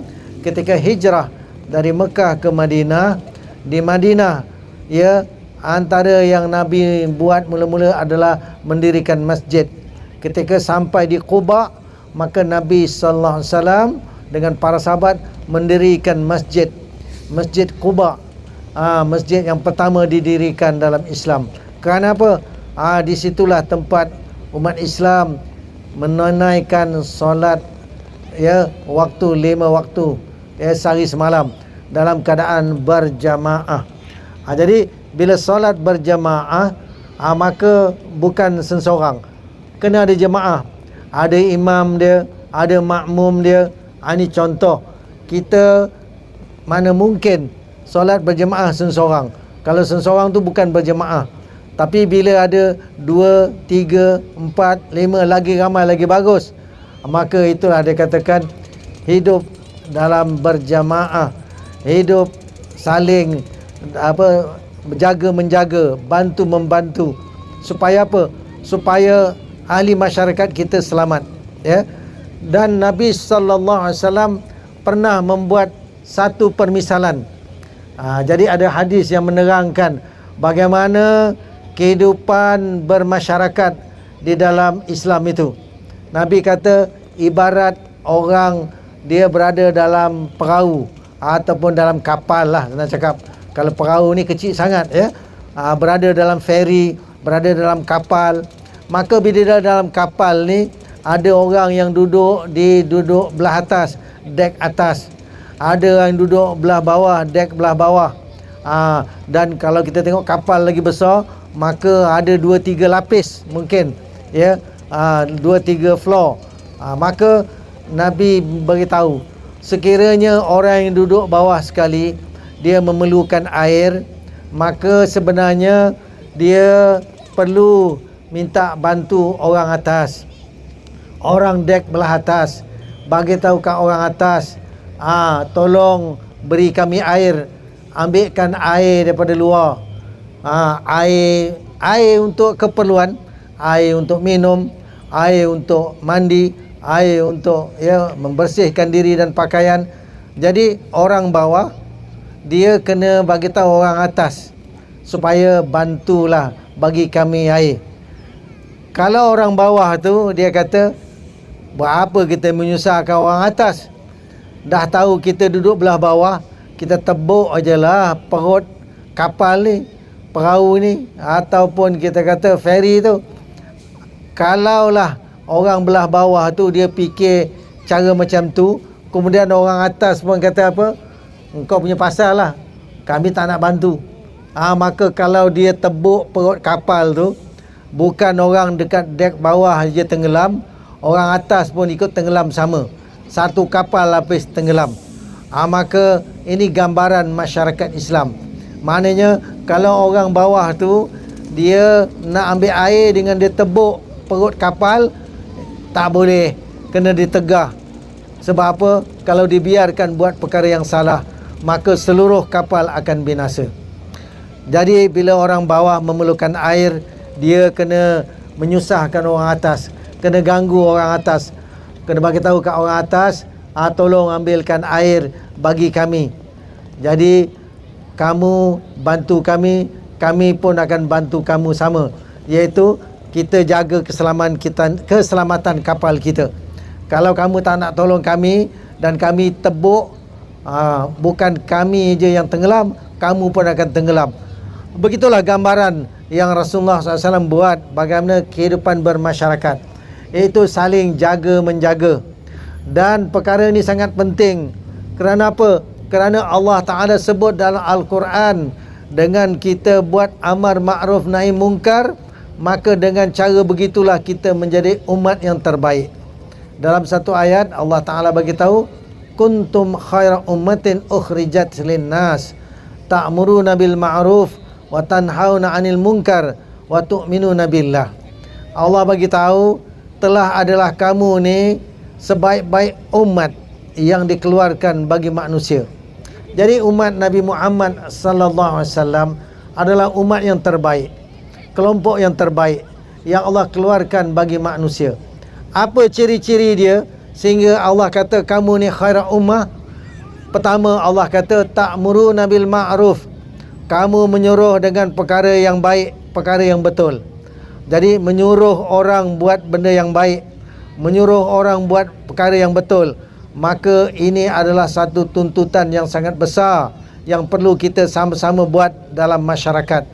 ketika hijrah dari Mekah ke Madinah, di Madinah ya, antara yang Nabi buat mula-mula adalah mendirikan masjid. Ketika sampai di Quba, maka Nabi sallallahu alaihi wasallam dengan para sahabat mendirikan masjid Quba. Masjid yang pertama didirikan dalam Islam. Kerana apa? Di situlah tempat umat Islam menunaikan solat ya, waktu 5 waktu ya, sehari semalam dalam keadaan berjamaah. Jadi bila solat berjamaah, maka bukan seseorang, kena ada jemaah, ada imam dia, ada makmum dia. Ini contoh. Kita mana mungkin solat berjemaah seseorang. Kalau seseorang tu bukan berjemaah, tapi bila ada 2, 3, 4, 5, lagi ramai lagi bagus, maka itulah dia katakan hidup dalam berjamaah, hidup saling menjaga, bantu membantu. Supaya apa? Supaya ahli masyarakat kita selamat ya. Dan Nabi sallallahu alaihi wasallam pernah membuat satu permisalan. Jadi ada hadis yang menerangkan bagaimana kehidupan bermasyarakat di dalam Islam itu. Nabi kata ibarat orang dia berada dalam perahu ataupun dalam kapal lah, nak cakap. Kalau perahu ni kecil sangat ya, berada dalam feri, berada dalam kapal. Maka bila dalam kapal ni ada orang yang duduk belah atas, dek atas. Ada yang duduk belah bawah, dek belah bawah. Dan kalau kita tengok kapal lagi besar, maka ada 2-3 lapis mungkin ya, 2-3 floor. Maka Nabi beritahu, sekiranya orang yang duduk bawah sekali dia memerlukan air, maka sebenarnya dia perlu minta bantu orang atas, orang dek belah atas. Bagi tahu kat orang atas, tolong beri kami air, ambilkan air daripada luar. Air untuk keperluan, air untuk minum, air untuk mandi, air untuk ya membersihkan diri dan pakaian. Jadi orang bawah dia kena bagi tahu orang atas supaya bantulah bagi kami air. Kalau orang bawah tu dia kata, buat apa kita menyusahkan orang atas? Dah tahu kita duduk belah bawah, kita tebuk ajalah perut kapal ni, perahu ni, ataupun kita kata feri tu. Kalaulah orang belah bawah tu dia fikir cara macam tu, kemudian orang atas pun kata apa, engkau punya pasal lah, kami tak nak bantu. Maka kalau dia tebuk perut kapal tu, bukan orang dekat dek bawah je tenggelam, orang atas pun ikut tenggelam sama. Satu kapal lapis tenggelam. Maka ini gambaran masyarakat Islam. Maknanya kalau orang bawah tu dia nak ambil air dengan dia tebuk perut kapal, tak boleh, kena ditegah. Sebab apa? Kalau dibiarkan buat perkara yang salah, maka seluruh kapal akan binasa. Jadi bila orang bawah memerlukan air, dia kena menyusahkan orang atas, kena ganggu orang atas, kena bagi tahu kat orang atas, tolong ambilkan air bagi kami. Jadi kamu bantu kami, kami pun akan bantu kamu sama, iaitu kita jaga keselamatan kapal kita. Kalau kamu tak nak tolong kami dan kami tebuk, bukan kami je yang tenggelam, kamu pun akan tenggelam. Begitulah gambaran yang Rasulullah SAW buat bagaimana kehidupan bermasyarakat, iaitu saling jaga-menjaga. Dan perkara ini sangat penting. Kerana apa? Kerana Allah Ta'ala sebut dalam Al-Quran, dengan kita buat amar ma'ruf nahi mungkar, maka dengan cara begitulah kita menjadi umat yang terbaik. Dalam satu ayat Allah Ta'ala bagi tahu, kuntum khaira ummatin ukhrijat linnas ta'muruna bil ma'ruf wa tanhauna 'anil munkar wa tu'minuna billah. Allah bagi tahu, telah adalah kamu ni sebaik-baik umat yang dikeluarkan bagi manusia. Jadi umat Nabi Muhammad sallallahu alaihi wasallam adalah umat yang terbaik, kelompok yang terbaik yang Allah keluarkan bagi manusia. Apa ciri-ciri dia? sehingga Allah kata kamu ni khairat ummah. Pertama Allah kata ta'muruna bil ma'ruf, kamu menyuruh dengan perkara yang baik, perkara yang betul. Jadi menyuruh orang buat benda yang baik, menyuruh orang buat perkara yang betul, maka ini adalah satu tuntutan yang sangat besar yang perlu kita sama-sama buat dalam masyarakat.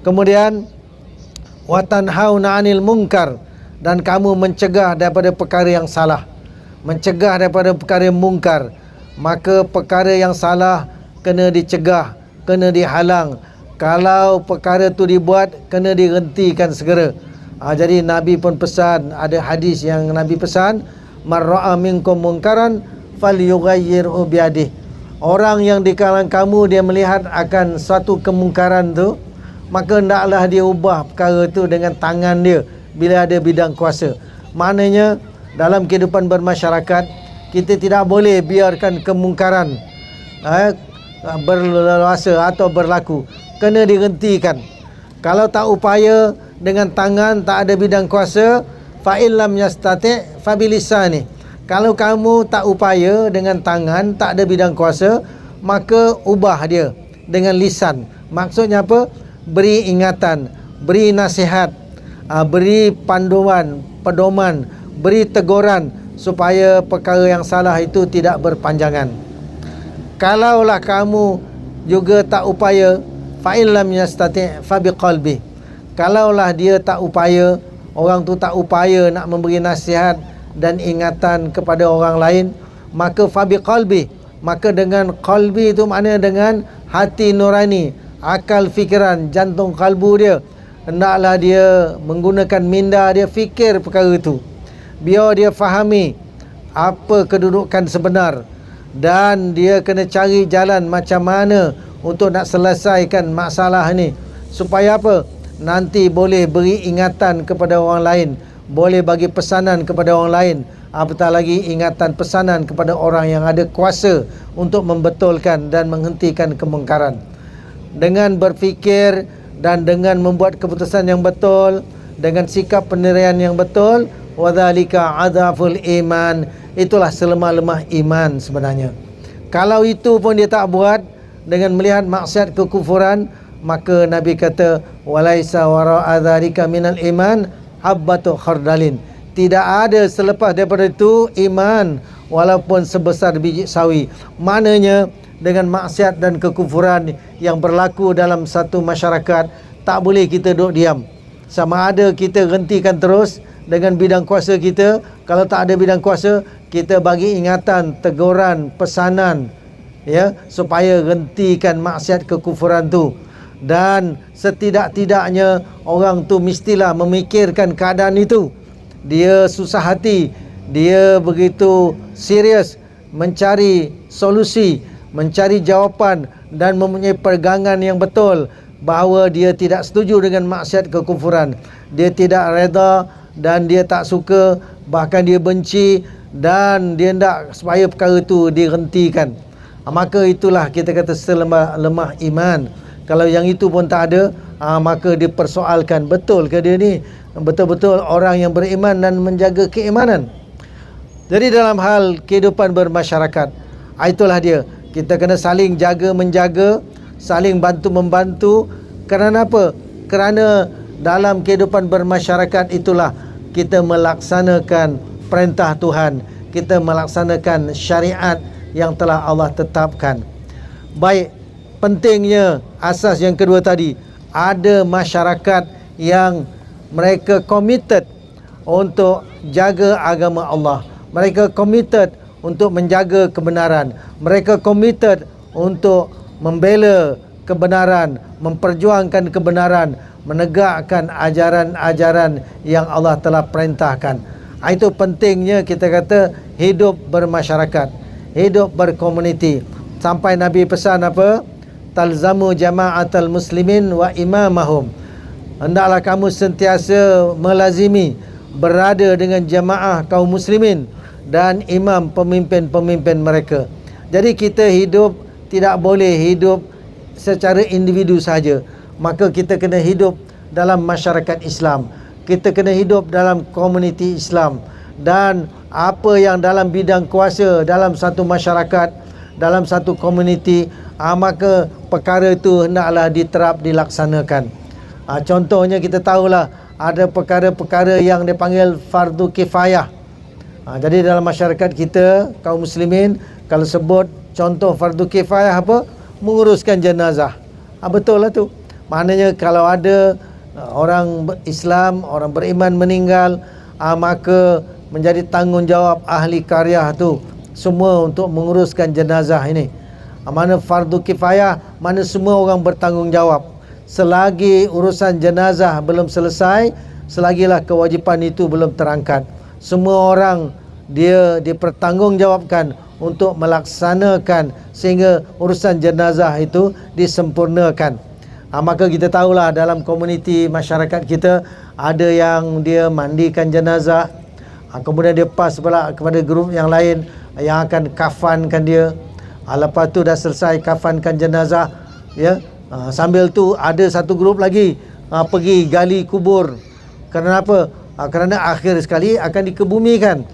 Kemudian wa tanhauna 'anil munkar, dan kamu mencegah daripada perkara yang salah, mencegah daripada perkara yang mungkar. Maka perkara yang salah kena dicegah, kena dihalang. Kalau perkara tu dibuat, kena dihentikan segera. Jadi Nabi pun pesan, ada hadis yang Nabi pesan, man ra'a minkum munkaran falyughayyirhu biyadihi. Orang yang di kalangan kamu dia melihat akan suatu kemungkaran tu, maka hendaklah dia ubah perkara tu dengan tangan dia bila ada bidang kuasa. Maknanya dalam kehidupan bermasyarakat, kita tidak boleh biarkan kemungkaran berleluasa atau berlaku, kena dihentikan. Kalau tak upaya dengan tangan, tak ada bidang kuasa, fa illam yastati' fa bilisani. Kalau kamu tak upaya dengan tangan, tak ada bidang kuasa, maka ubah dia dengan lisan. Maksudnya apa? Beri ingatan, beri nasihat, beri panduan, pedoman, beri teguran supaya perkara yang salah itu tidak berpanjangan. Kalaulah kamu juga tak upaya, fa illam yastati' fa biqalbi. Kalaulah dia tak upaya, orang tu tak upaya nak memberi nasihat dan ingatan kepada orang lain, maka fa biqalbi, maka dengan qalbi itu maknanya dengan hati nurani, akal fikiran, jantung kalbu dia, hendaklah dia menggunakan minda dia fikir perkara itu, biar dia fahami apa kedudukan sebenar, dan dia kena cari jalan macam mana untuk nak selesaikan masalah ni, supaya apa? Nanti boleh beri ingatan kepada orang lain, boleh bagi pesanan kepada orang lain, apatah lagi ingatan pesanan kepada orang yang ada kuasa untuk membetulkan dan menghentikan kemungkaran. Dengan berfikir dan dengan membuat keputusan yang betul, dengan sikap pendirian yang betul, wadzalika adzaful iman, itulah selemah-lemah iman sebenarnya. Kalau itu pun dia tak buat, dengan melihat maksiat kekufuran, maka Nabi kata walaisa wara'a dzalika minal iman habbatu khardalin. Tidak ada selepas daripada itu iman walaupun sebesar biji sawi. Maknanya dengan maksiat dan kekufuran yang berlaku dalam satu masyarakat, tak boleh kita duduk diam. Sama ada kita hentikan terus dengan bidang kuasa kita, kalau tak ada bidang kuasa, kita bagi ingatan, teguran, pesanan, ya, supaya hentikan maksiat kekufuran tu. Dan setidak-tidaknya orang tu mestilah memikirkan keadaan itu. Dia susah hati, dia begitu serius mencari solusi, mencari jawapan dan mempunyai pegangan yang betul bahawa dia tidak setuju dengan maksiat kekufuran. Dia tidak reda dan dia tak suka, bahkan dia benci, dan dia hendak supaya perkara itu dihentikan. Maka itulah kita kata selemah iman. Kalau yang itu pun tak ada, maka dipersoalkan, betul ke dia ni betul-betul orang yang beriman dan menjaga keimanan. Jadi dalam hal kehidupan bermasyarakat, itulah dia, kita kena saling jaga menjaga, saling bantu membantu. Kerana apa? Kerana dalam kehidupan bermasyarakat itulah kita melaksanakan perintah Tuhan, kita melaksanakan syariat yang telah Allah tetapkan. Baik, pentingnya asas yang kedua tadi, ada masyarakat yang mereka committed untuk jaga agama Allah, mereka committed untuk menjaga kebenaran, mereka committed untuk membela kebenaran, memperjuangkan kebenaran, menegakkan ajaran-ajaran yang Allah telah perintahkan. Itu pentingnya kita kata hidup bermasyarakat, hidup berkomuniti. Sampai Nabi pesan apa? Talzamu jama'atal muslimin wa imamahum. Hendaklah kamu sentiasa melazimi berada dengan jamaah kaum muslimin dan imam, pemimpin-pemimpin mereka. Jadi kita hidup tidak boleh hidup secara individu saja. Maka kita kena hidup dalam masyarakat Islam, kita kena hidup dalam komuniti Islam, dan apa yang dalam bidang kuasa dalam satu masyarakat, dalam satu komuniti, maka perkara itu hendaklah diterap, dilaksanakan. Contohnya kita tahulah ada perkara-perkara yang dipanggil fardu kifayah. Jadi dalam masyarakat kita, kaum muslimin, kalau sebut contoh fardu kifayah apa? Menguruskan jenazah. Betul lah tu. Maknanya kalau ada orang Islam, orang beriman meninggal, maka menjadi tanggungjawab ahli karya tu semua untuk menguruskan jenazah ini. Mana fardu kifayah, mana semua orang bertanggungjawab. Selagi urusan jenazah belum selesai, selagilah kewajipan itu belum terangkat, semua orang dia dipertanggungjawabkan untuk melaksanakan sehingga urusan jenazah itu disempurnakan. Maka kita tahulah dalam komuniti masyarakat kita ada yang dia mandikan jenazah, kemudian dia pas pula kepada grup yang lain yang akan kafankan dia. Lepas tu dah selesai kafankan jenazah, ya, sambil tu ada satu grup lagi pergi gali kubur. Kerana apa? Kerana akhir sekali akan dikebumikan.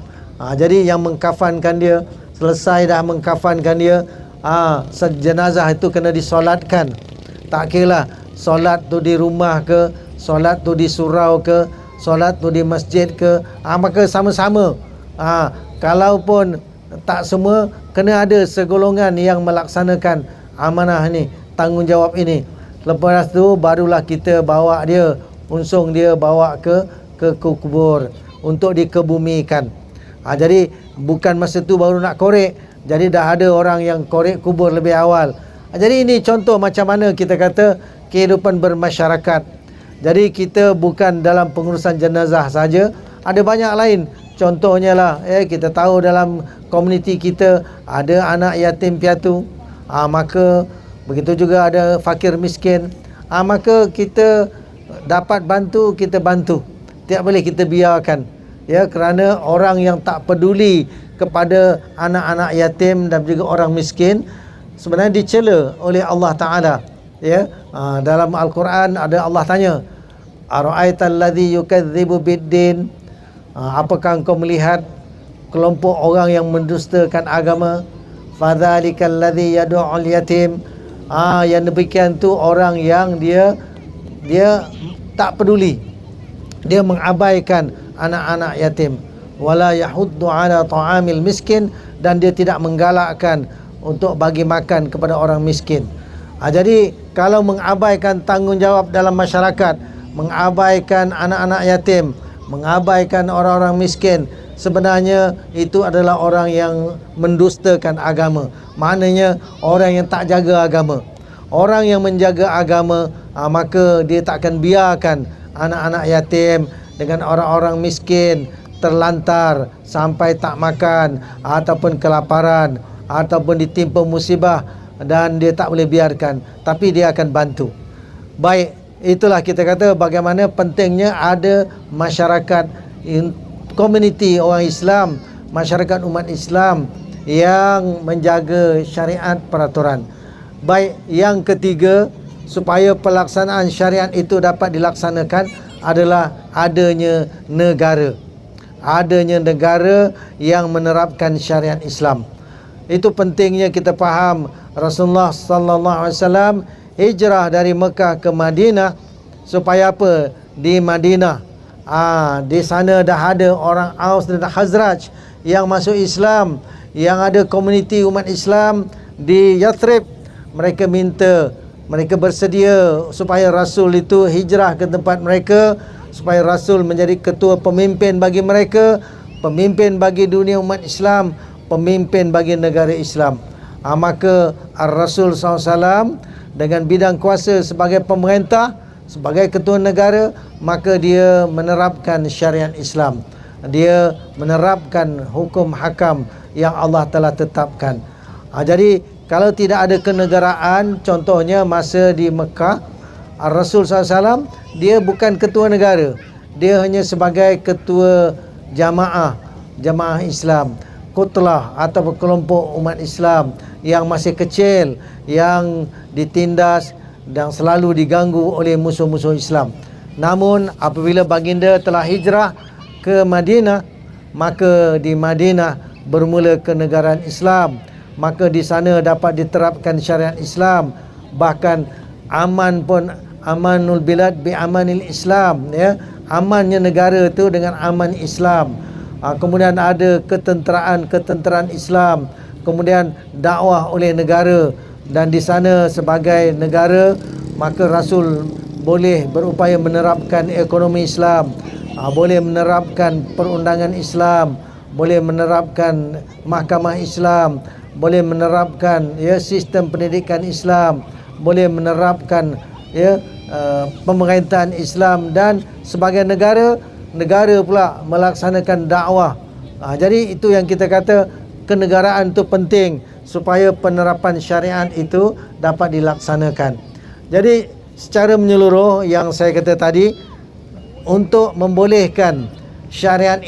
Jadi yang mengkafankan dia, selesai dah mengkafankan dia, jenazah itu kena disolatkan. Tak kira solat tu di rumah ke, solat tu di surau ke, solat tu di masjid ke, maka sama-sama. Kalaupun tak semua, kena ada segolongan yang melaksanakan amanah ni, tanggungjawab ini. Lepas tu barulah kita bawa dia, unsung dia bawa ke kubur untuk dikebumikan. Jadi bukan masa tu baru nak korek. Jadi dah ada orang yang korek kubur lebih awal. Jadi ini contoh macam mana kita kata kehidupan bermasyarakat. Jadi kita bukan dalam pengurusan jenazah saja, ada banyak lain. Contohnya lah, kita tahu dalam komuniti kita ada anak yatim piatu, maka begitu juga ada fakir miskin, maka kita dapat bantu, kita bantu. Tak boleh kita biarkan, ya, kerana orang yang tak peduli kepada anak-anak yatim dan juga orang miskin sebenarnya dicela oleh Allah Ta'ala, ya. Dalam Al-Quran ada Allah tanya, ara'aital ladzi yukadzibu biddin, apakah engkau melihat kelompok orang yang mendustakan agama? Fadzalikal ladzi yad'ul yatim, yang demikian tu orang yang dia tak peduli, dia mengabaikan anak-anak yatim. Wala yahuddu ala ta'amil miskin, dan dia tidak menggalakkan untuk bagi makan kepada orang miskin. Jadi kalau mengabaikan tanggungjawab dalam masyarakat, mengabaikan anak-anak yatim, mengabaikan orang-orang miskin, sebenarnya itu adalah orang yang mendustakan agama. Maknanya orang yang tak jaga agama. Orang yang menjaga agama, maka dia tak akan biarkan anak-anak yatim dengan orang-orang miskin terlantar sampai tak makan ataupun kelaparan ataupun ditimpa musibah, dan dia tak boleh biarkan, tapi dia akan bantu. Baik, itulah kita kata bagaimana pentingnya ada masyarakat, komuniti orang Islam, masyarakat umat Islam yang menjaga syariat peraturan. Baik, yang ketiga, supaya pelaksanaan syariat itu dapat dilaksanakan adalah adanya negara. Adanya negara yang menerapkan syariat Islam. Itu pentingnya kita faham. Rasulullah sallallahu alaihi wasallam hijrah dari Mekah ke Madinah supaya apa? Di Madinah, di sana dah ada orang Aus dan Khazraj yang masuk Islam, yang ada komuniti umat Islam di Yathrib. Mereka minta, mereka bersedia supaya Rasul itu hijrah ke tempat mereka, supaya Rasul menjadi ketua pemimpin bagi mereka, pemimpin bagi dunia umat Islam, pemimpin bagi negara Islam. Maka Rasul SAW dengan bidang kuasa sebagai pemerintah, sebagai ketua negara, maka dia menerapkan syariat Islam. Dia menerapkan hukum hakam yang Allah telah tetapkan. Jadi kalau tidak ada kenegaraan, contohnya masa di Mekah, Rasul SAW dia bukan ketua negara, dia hanya sebagai ketua jamaah Islam, kutlah atau kelompok umat Islam yang masih kecil, yang ditindas dan selalu diganggu oleh musuh-musuh Islam. Namun apabila baginda telah hijrah ke Madinah, maka di Madinah bermula kenegaraan Islam, maka di sana dapat diterapkan syariat Islam. Bahkan aman pun, amanul bilad bi amanil Islam, ya, amannya negara itu dengan aman Islam. Kemudian ada ketenteraan Islam, kemudian dakwah oleh negara, dan di sana sebagai negara maka Rasul boleh berupaya menerapkan ekonomi Islam, boleh menerapkan perundangan Islam, boleh menerapkan mahkamah Islam, boleh menerapkan, ya, sistem pendidikan Islam, boleh menerapkan, ya, pemerintahan Islam, dan sebagai negara pula melaksanakan dakwah. Jadi itu yang kita kata kenegaraan itu penting supaya penerapan syariat itu dapat dilaksanakan. Jadi secara menyeluruh yang saya kata tadi, untuk membolehkan syariat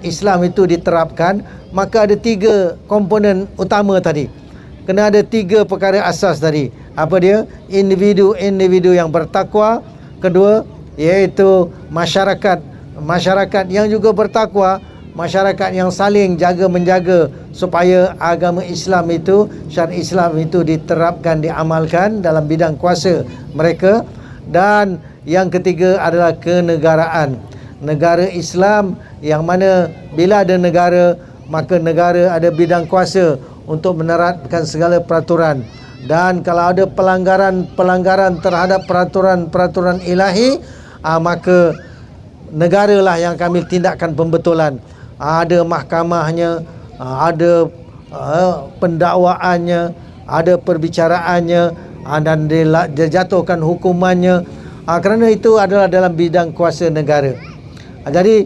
Islam itu diterapkan, maka ada 3 komponen utama tadi. Kena ada 3 perkara asas tadi. Apa dia? Individu yang bertakwa. Kedua, iaitu masyarakat yang juga bertakwa, masyarakat yang saling jaga-menjaga supaya agama Islam itu, syariat Islam itu diterapkan, diamalkan dalam bidang kuasa mereka. Dan yang ketiga adalah kenegaraan. Negara Islam yang mana bila ada negara, maka negara ada bidang kuasa untuk menerapkan segala peraturan. Dan kalau ada pelanggaran terhadap peraturan ilahi, maka negara lah yang ambil tindakan pembetulan. Ada mahkamahnya, ada pendakwaannya, ada perbicaraannya, dan dijatuhkan hukumannya. Kerana itu adalah dalam bidang kuasa negara. Jadi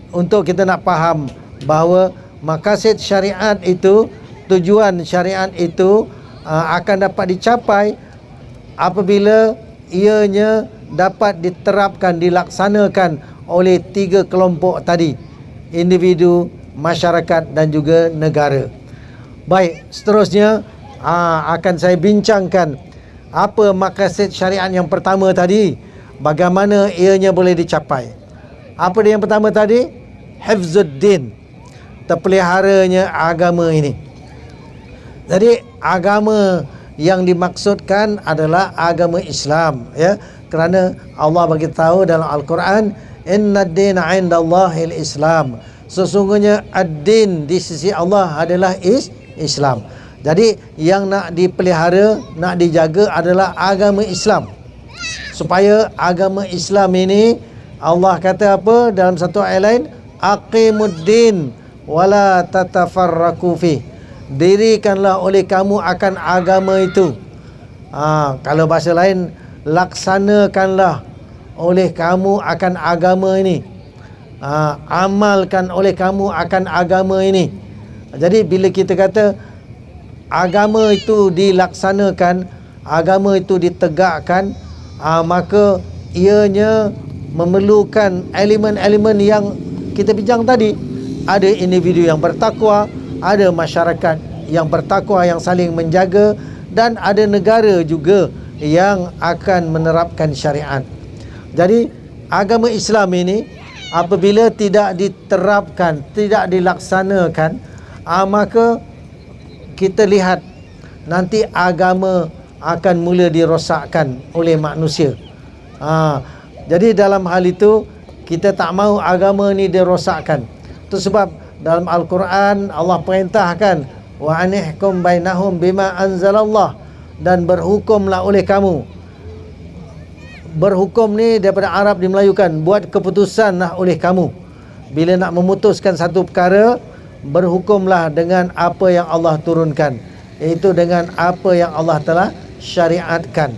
untuk kita nak faham bahawa maqasid syariat itu, tujuan syariat itu akan dapat dicapai apabila ianya dapat diterapkan, dilaksanakan oleh 3 kelompok tadi: individu, masyarakat dan juga negara. Baik, seterusnya akan saya bincangkan apa maqasid syariat yang pertama tadi, bagaimana ianya boleh dicapai. Apa dia yang pertama tadi? Hifzuddin, terpeliharanya agama ini. Jadi agama yang dimaksudkan adalah agama Islam, ya, kerana Allah bagi tahu dalam Al-Quran, innad dina 'indallahil Islam, sesungguhnya ad-din di sisi Allah adalah Islam. Jadi yang nak dipelihara, nak dijaga adalah agama Islam. Supaya agama Islam ini, Allah kata apa dalam satu ayat lain? Aqimuddin wala tatafarraqu fi. Dirikanlah oleh kamu akan agama itu. Kalau bahasa lain, laksanakanlah oleh kamu akan agama ini. Amalkan oleh kamu akan agama ini. Jadi bila kita kata agama itu dilaksanakan, agama itu ditegakkan, maka ianya memerlukan elemen-elemen yang kita bincang tadi. Ada individu yang bertakwa, ada masyarakat yang bertakwa yang saling menjaga, dan ada negara juga yang akan menerapkan syariat. Jadi agama Islam ini apabila tidak diterapkan, tidak dilaksanakan, maka kita lihat nanti agama akan mula dirosakkan oleh manusia. Jadi dalam hal itu kita tak mahu agama ni dirosakkan. Itu sebab dalam Al-Quran Allah perintahkan, wa anihkum bainahum bima anzalallah, dan berhukumlah oleh kamu. Berhukum ni daripada Arab dimelayukan, buat keputusan lah oleh kamu. Bila nak memutuskan satu perkara, berhukumlah dengan apa yang Allah turunkan, iaitu dengan apa yang Allah telah syariatkan.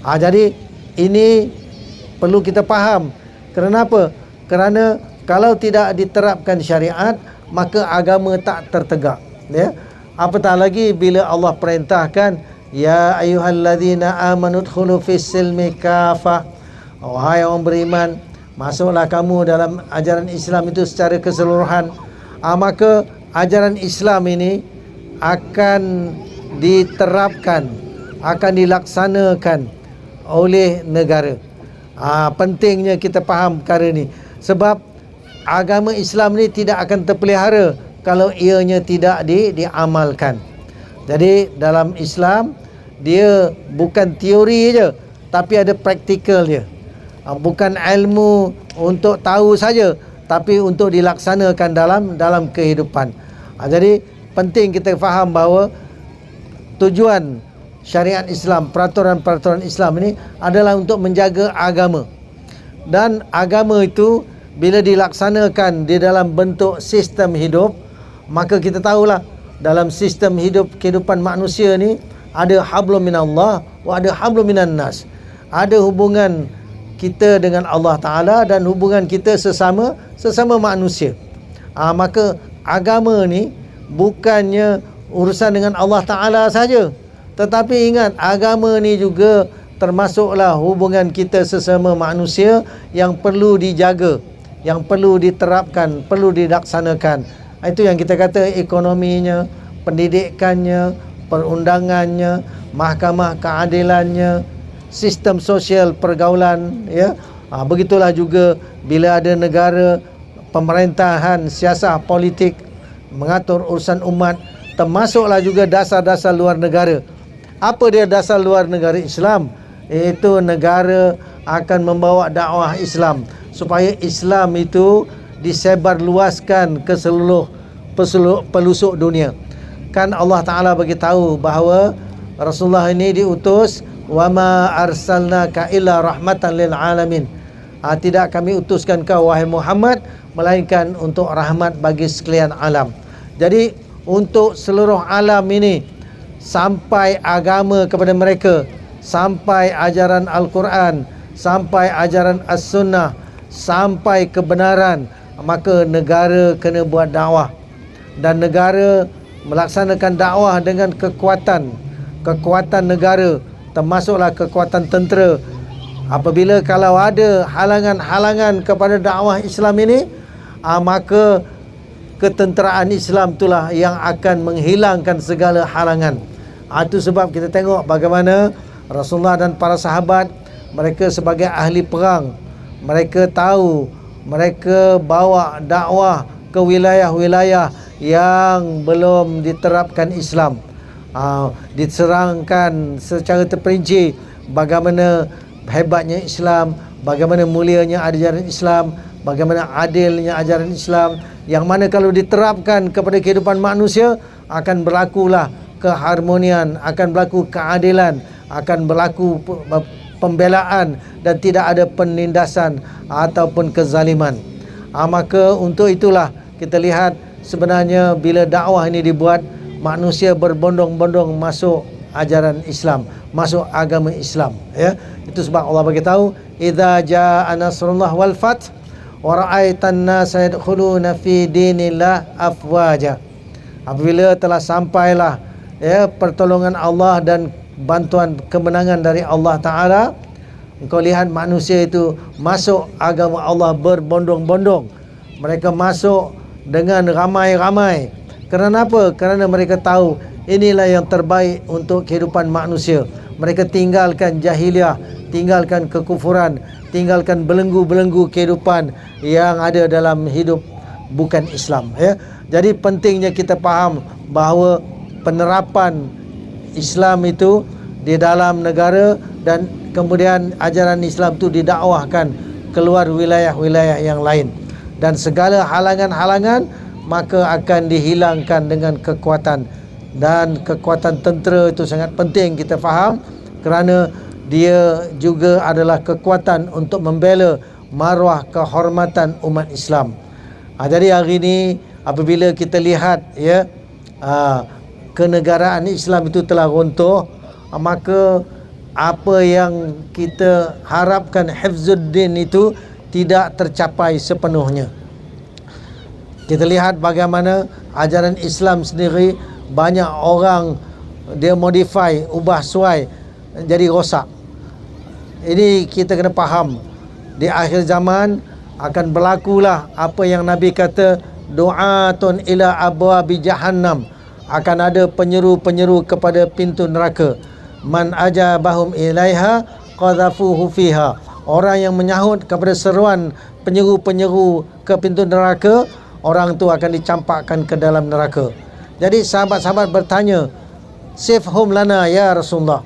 Jadi ini perlu kita faham. Kenapa? Kerana kalau tidak diterapkan syariat, maka agama tak tertegak, ya. Apatah lagi bila Allah perintahkan, ya ayyuhalladzina amanu dkhulu fis silmi kafah, wahai orang beriman, masuklah kamu dalam ajaran Islam itu secara keseluruhan. Maka ajaran Islam ini akan diterapkan, akan dilaksanakan oleh negara. Pentingnya kita faham perkara ni. Sebab agama Islam ni tidak akan terpelihara kalau ianya tidak diamalkan. Jadi dalam Islam dia bukan teori je, tapi ada praktikal dia. Bukan ilmu untuk tahu saja, tapi untuk dilaksanakan dalam kehidupan. Jadi penting kita faham bahawa tujuan syariat Islam, peraturan-peraturan Islam ini adalah untuk menjaga agama. Dan agama itu bila dilaksanakan di dalam bentuk sistem hidup, maka kita tahulah dalam sistem hidup kehidupan manusia ni ada hablum minallah wa ada hablum minan nas. Ada hubungan kita dengan Allah Ta'ala dan hubungan kita sesama manusia. Maka agama ni bukannya urusan dengan Allah Ta'ala saja, tetapi ingat agama ni juga termasuklah hubungan kita sesama manusia yang perlu dijaga, yang perlu diterapkan, perlu dilaksanakan. Itu yang kita kata ekonominya, pendidikannya, perundangannya, mahkamah keadilannya, sistem sosial pergaulan, ya. Begitulah juga bila ada negara, pemerintahan, siasat politik mengatur urusan umat, termasuklah juga dasar-dasar luar negara. Apa dia dasar luar negara Islam? Iaitu negara akan membawa dakwah Islam supaya Islam itu disebarluaskan ke seluruh pelosok dunia. Kan Allah Ta'ala bagi tahu bahawa Rasulullah ini diutus, wa ma arsalnaka illa rahmatan lil alamin. Tidak kami utuskan kau wahai Muhammad melainkan untuk rahmat bagi sekalian alam. Jadi untuk seluruh alam ini, sampai agama kepada mereka, sampai ajaran Al-Quran, sampai ajaran As-Sunnah, sampai kebenaran, maka negara kena buat dakwah. Dan negara melaksanakan dakwah dengan kekuatan negara, termasuklah kekuatan tentera. Apabila kalau ada halangan-halangan kepada dakwah Islam ini, maka ketenteraan Islam itulah yang akan menghilangkan segala halangan. Itu sebab kita tengok bagaimana Rasulullah dan para sahabat, mereka sebagai ahli perang, mereka tahu, mereka bawa dakwah ke wilayah-wilayah yang belum diterapkan Islam. Diserangkan secara terperinci bagaimana hebatnya Islam, bagaimana mulianya ajaran Islam, bagaimana adilnya ajaran Islam, yang mana kalau diterapkan kepada kehidupan manusia akan berlakulah keharmonian, akan berlaku keadilan, akan berlaku pembelaan dan tidak ada penindasan ataupun kezaliman. Maka untuk itulah kita lihat sebenarnya bila dakwah ini dibuat, manusia berbondong-bondong masuk ajaran Islam, masuk agama Islam, ya. Itu sebab Allah bagi tahu, idza jaa nasrullah wal fath wa ra'aitan nasa yadkhuluna fi dinillah afwaja. Apabila telah sampailah, ya, pertolongan Allah dan bantuan kemenangan dari Allah Ta'ala, engkau lihat manusia itu masuk agama Allah berbondong-bondong. Mereka masuk dengan ramai-ramai. Kerana apa? Kerana mereka tahu inilah yang terbaik untuk kehidupan manusia. Mereka tinggalkan jahiliah, tinggalkan kekufuran, tinggalkan belenggu-belenggu kehidupan yang ada dalam hidup bukan Islam, ya. Jadi pentingnya kita faham bahawa penerapan Islam itu di dalam negara dan kemudian ajaran Islam itu didakwahkan keluar wilayah-wilayah yang lain, dan segala halangan-halangan maka akan dihilangkan dengan kekuatan. Dan kekuatan tentera itu sangat penting kita faham, kerana dia juga adalah kekuatan untuk membela maruah kehormatan umat Islam. Jadi hari ini apabila kita lihat, ya, kenegaraan Islam itu telah runtuh, maka apa yang kita harapkan hifzuddin itu tidak tercapai sepenuhnya. Kita lihat bagaimana ajaran Islam sendiri banyak orang dia modify, ubah suai jadi rosak. Ini kita kena faham. Di akhir zaman akan berlakulah apa yang Nabi kata, du'atun ila abwabi jahannam. Akan ada penyeru-penyeru kepada pintu neraka. Man ajabahum ilaiha qadhafuhu fiha orang yang menyahut kepada seruan penyeru-penyeru ke pintu neraka, orang tu akan dicampakkan ke dalam neraka. Jadi sahabat-sahabat bertanya, "Sif hum lana ya Rasulullah."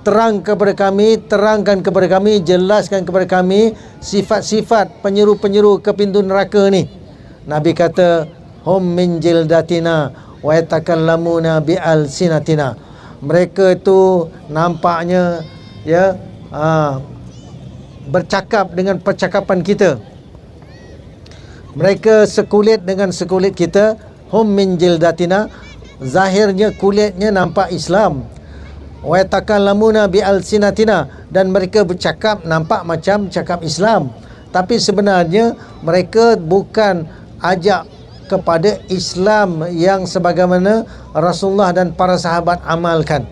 Terangkan kepada kami, jelaskan kepada kami sifat-sifat penyeru-penyeru ke pintu neraka ni. Nabi kata, "Hum min jildatina wa yatakallamuna bi alsinatina." Mereka itu nampaknya bercakap dengan percakapan kita. Mereka sekulit dengan sekulit kita. Hum min jildatina, zahirnya kulitnya nampak Islam. Wa yatakallamuna bi alsinatina, dan mereka bercakap nampak macam cakap Islam, tapi sebenarnya mereka bukan ajak kepada Islam yang sebagaimana Rasulullah dan para sahabat amalkan.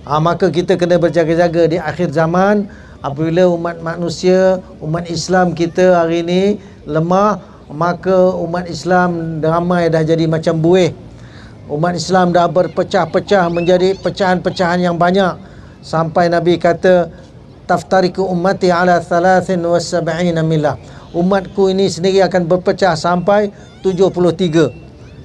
Maka kita kena berjaga-jaga di akhir zaman. Apabila umat manusia, umat Islam kita hari ini lemah, maka umat Islam ramai dah jadi macam buih. Umat Islam dah berpecah-pecah menjadi pecahan-pecahan yang banyak, sampai Nabi kata, "Taftariku ummati ala 73 millah." Umatku ini sendiri akan berpecah sampai 73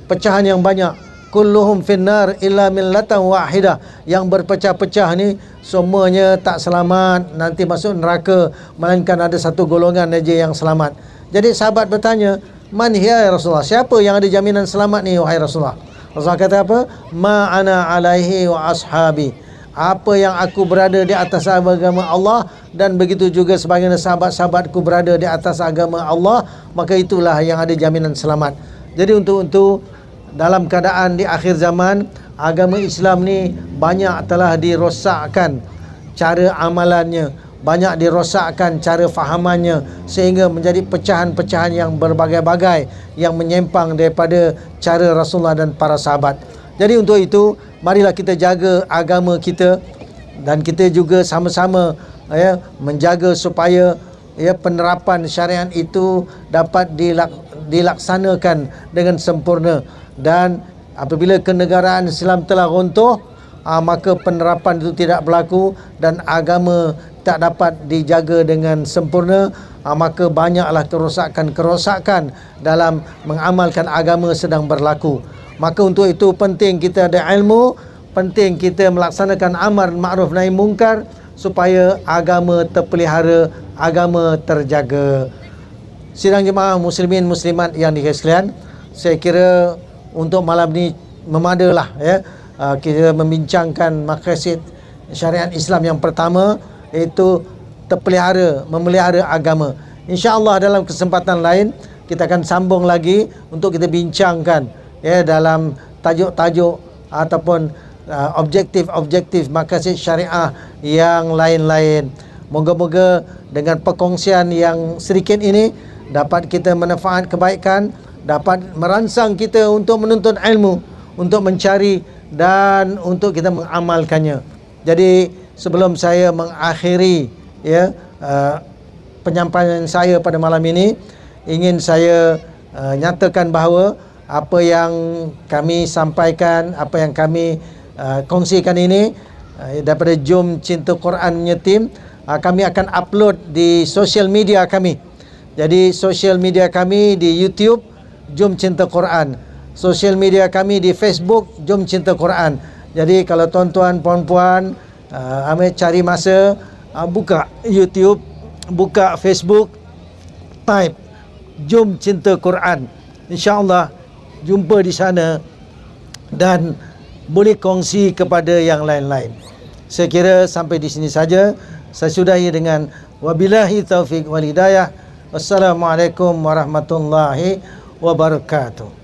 pecahan yang banyak. Kulluhum finnar illa millatan wahidah. Yang berpecah-pecah ni semuanya tak selamat, nanti masuk neraka, melainkan ada satu golongan aja yang selamat. Jadi sahabat bertanya, "Man hiya ya Rasulullah?" Siapa yang ada jaminan selamat ni wahai Rasulullah? Rasulullah kata apa? "Ma ana alaihi wa ashabi." Apa yang aku berada di atas agama Allah, dan begitu juga sebagaimana sahabat-sahabatku berada di atas agama Allah, maka itulah yang ada jaminan selamat. Jadi untuk dalam keadaan di akhir zaman, agama Islam ni banyak telah dirosakkan cara amalannya, banyak dirosakkan cara fahamannya, sehingga menjadi pecahan-pecahan yang berbagai-bagai, yang menyimpang daripada cara Rasulullah dan para sahabat. Jadi untuk itu, marilah kita jaga agama kita, dan kita juga sama-sama menjaga supaya penerapan syariat itu dapat dilaksanakan dengan sempurna. Dan apabila kenegaraan Islam telah runtuh, maka penerapan itu tidak berlaku dan agama tak dapat dijaga dengan sempurna, maka banyaklah kerosakan dalam mengamalkan agama sedang berlaku. Maka untuk itu penting kita ada ilmu, penting kita melaksanakan amar ma'ruf nahi mungkar, supaya agama terpelihara, agama terjaga. Sidang jemaah muslimin muslimat yang dikasihi sekalian, saya kira untuk malam ni memadalah kita membincangkan maqasid syariat Islam yang pertama, iaitu memelihara agama. InsyaAllah dalam kesempatan lain kita akan sambung lagi untuk kita bincangkan dalam tajuk-tajuk ataupun objektif-objektif maqasid syariah yang lain-lain. Moga-moga dengan perkongsian yang sedikit ini dapat kita manfaat kebaikan, dapat merangsang kita untuk menuntut ilmu, untuk mencari dan untuk kita mengamalkannya. Jadi sebelum saya mengakhiri penyampaian saya pada malam ini, ingin saya nyatakan bahawa apa yang kami sampaikan, apa yang kami kongsikan ini daripada Jom Cinta Quran Menyetim, kami akan upload di sosial media kami. Jadi sosial media kami di YouTube Jom Cinta Quran, sosial media kami di Facebook Jom Cinta Quran. Jadi kalau tuan-tuan puan-puan ambil cari masa, buka YouTube, buka Facebook, type Jom Cinta Quran, InsyaAllah jumpa di sana dan boleh kongsi kepada yang lain-lain. Saya kira sampai di sini saja. Saya sudahi dengan wabillahi taufiq wal hidayah. Wassalamualaikum warahmatullahi wabarakatuh.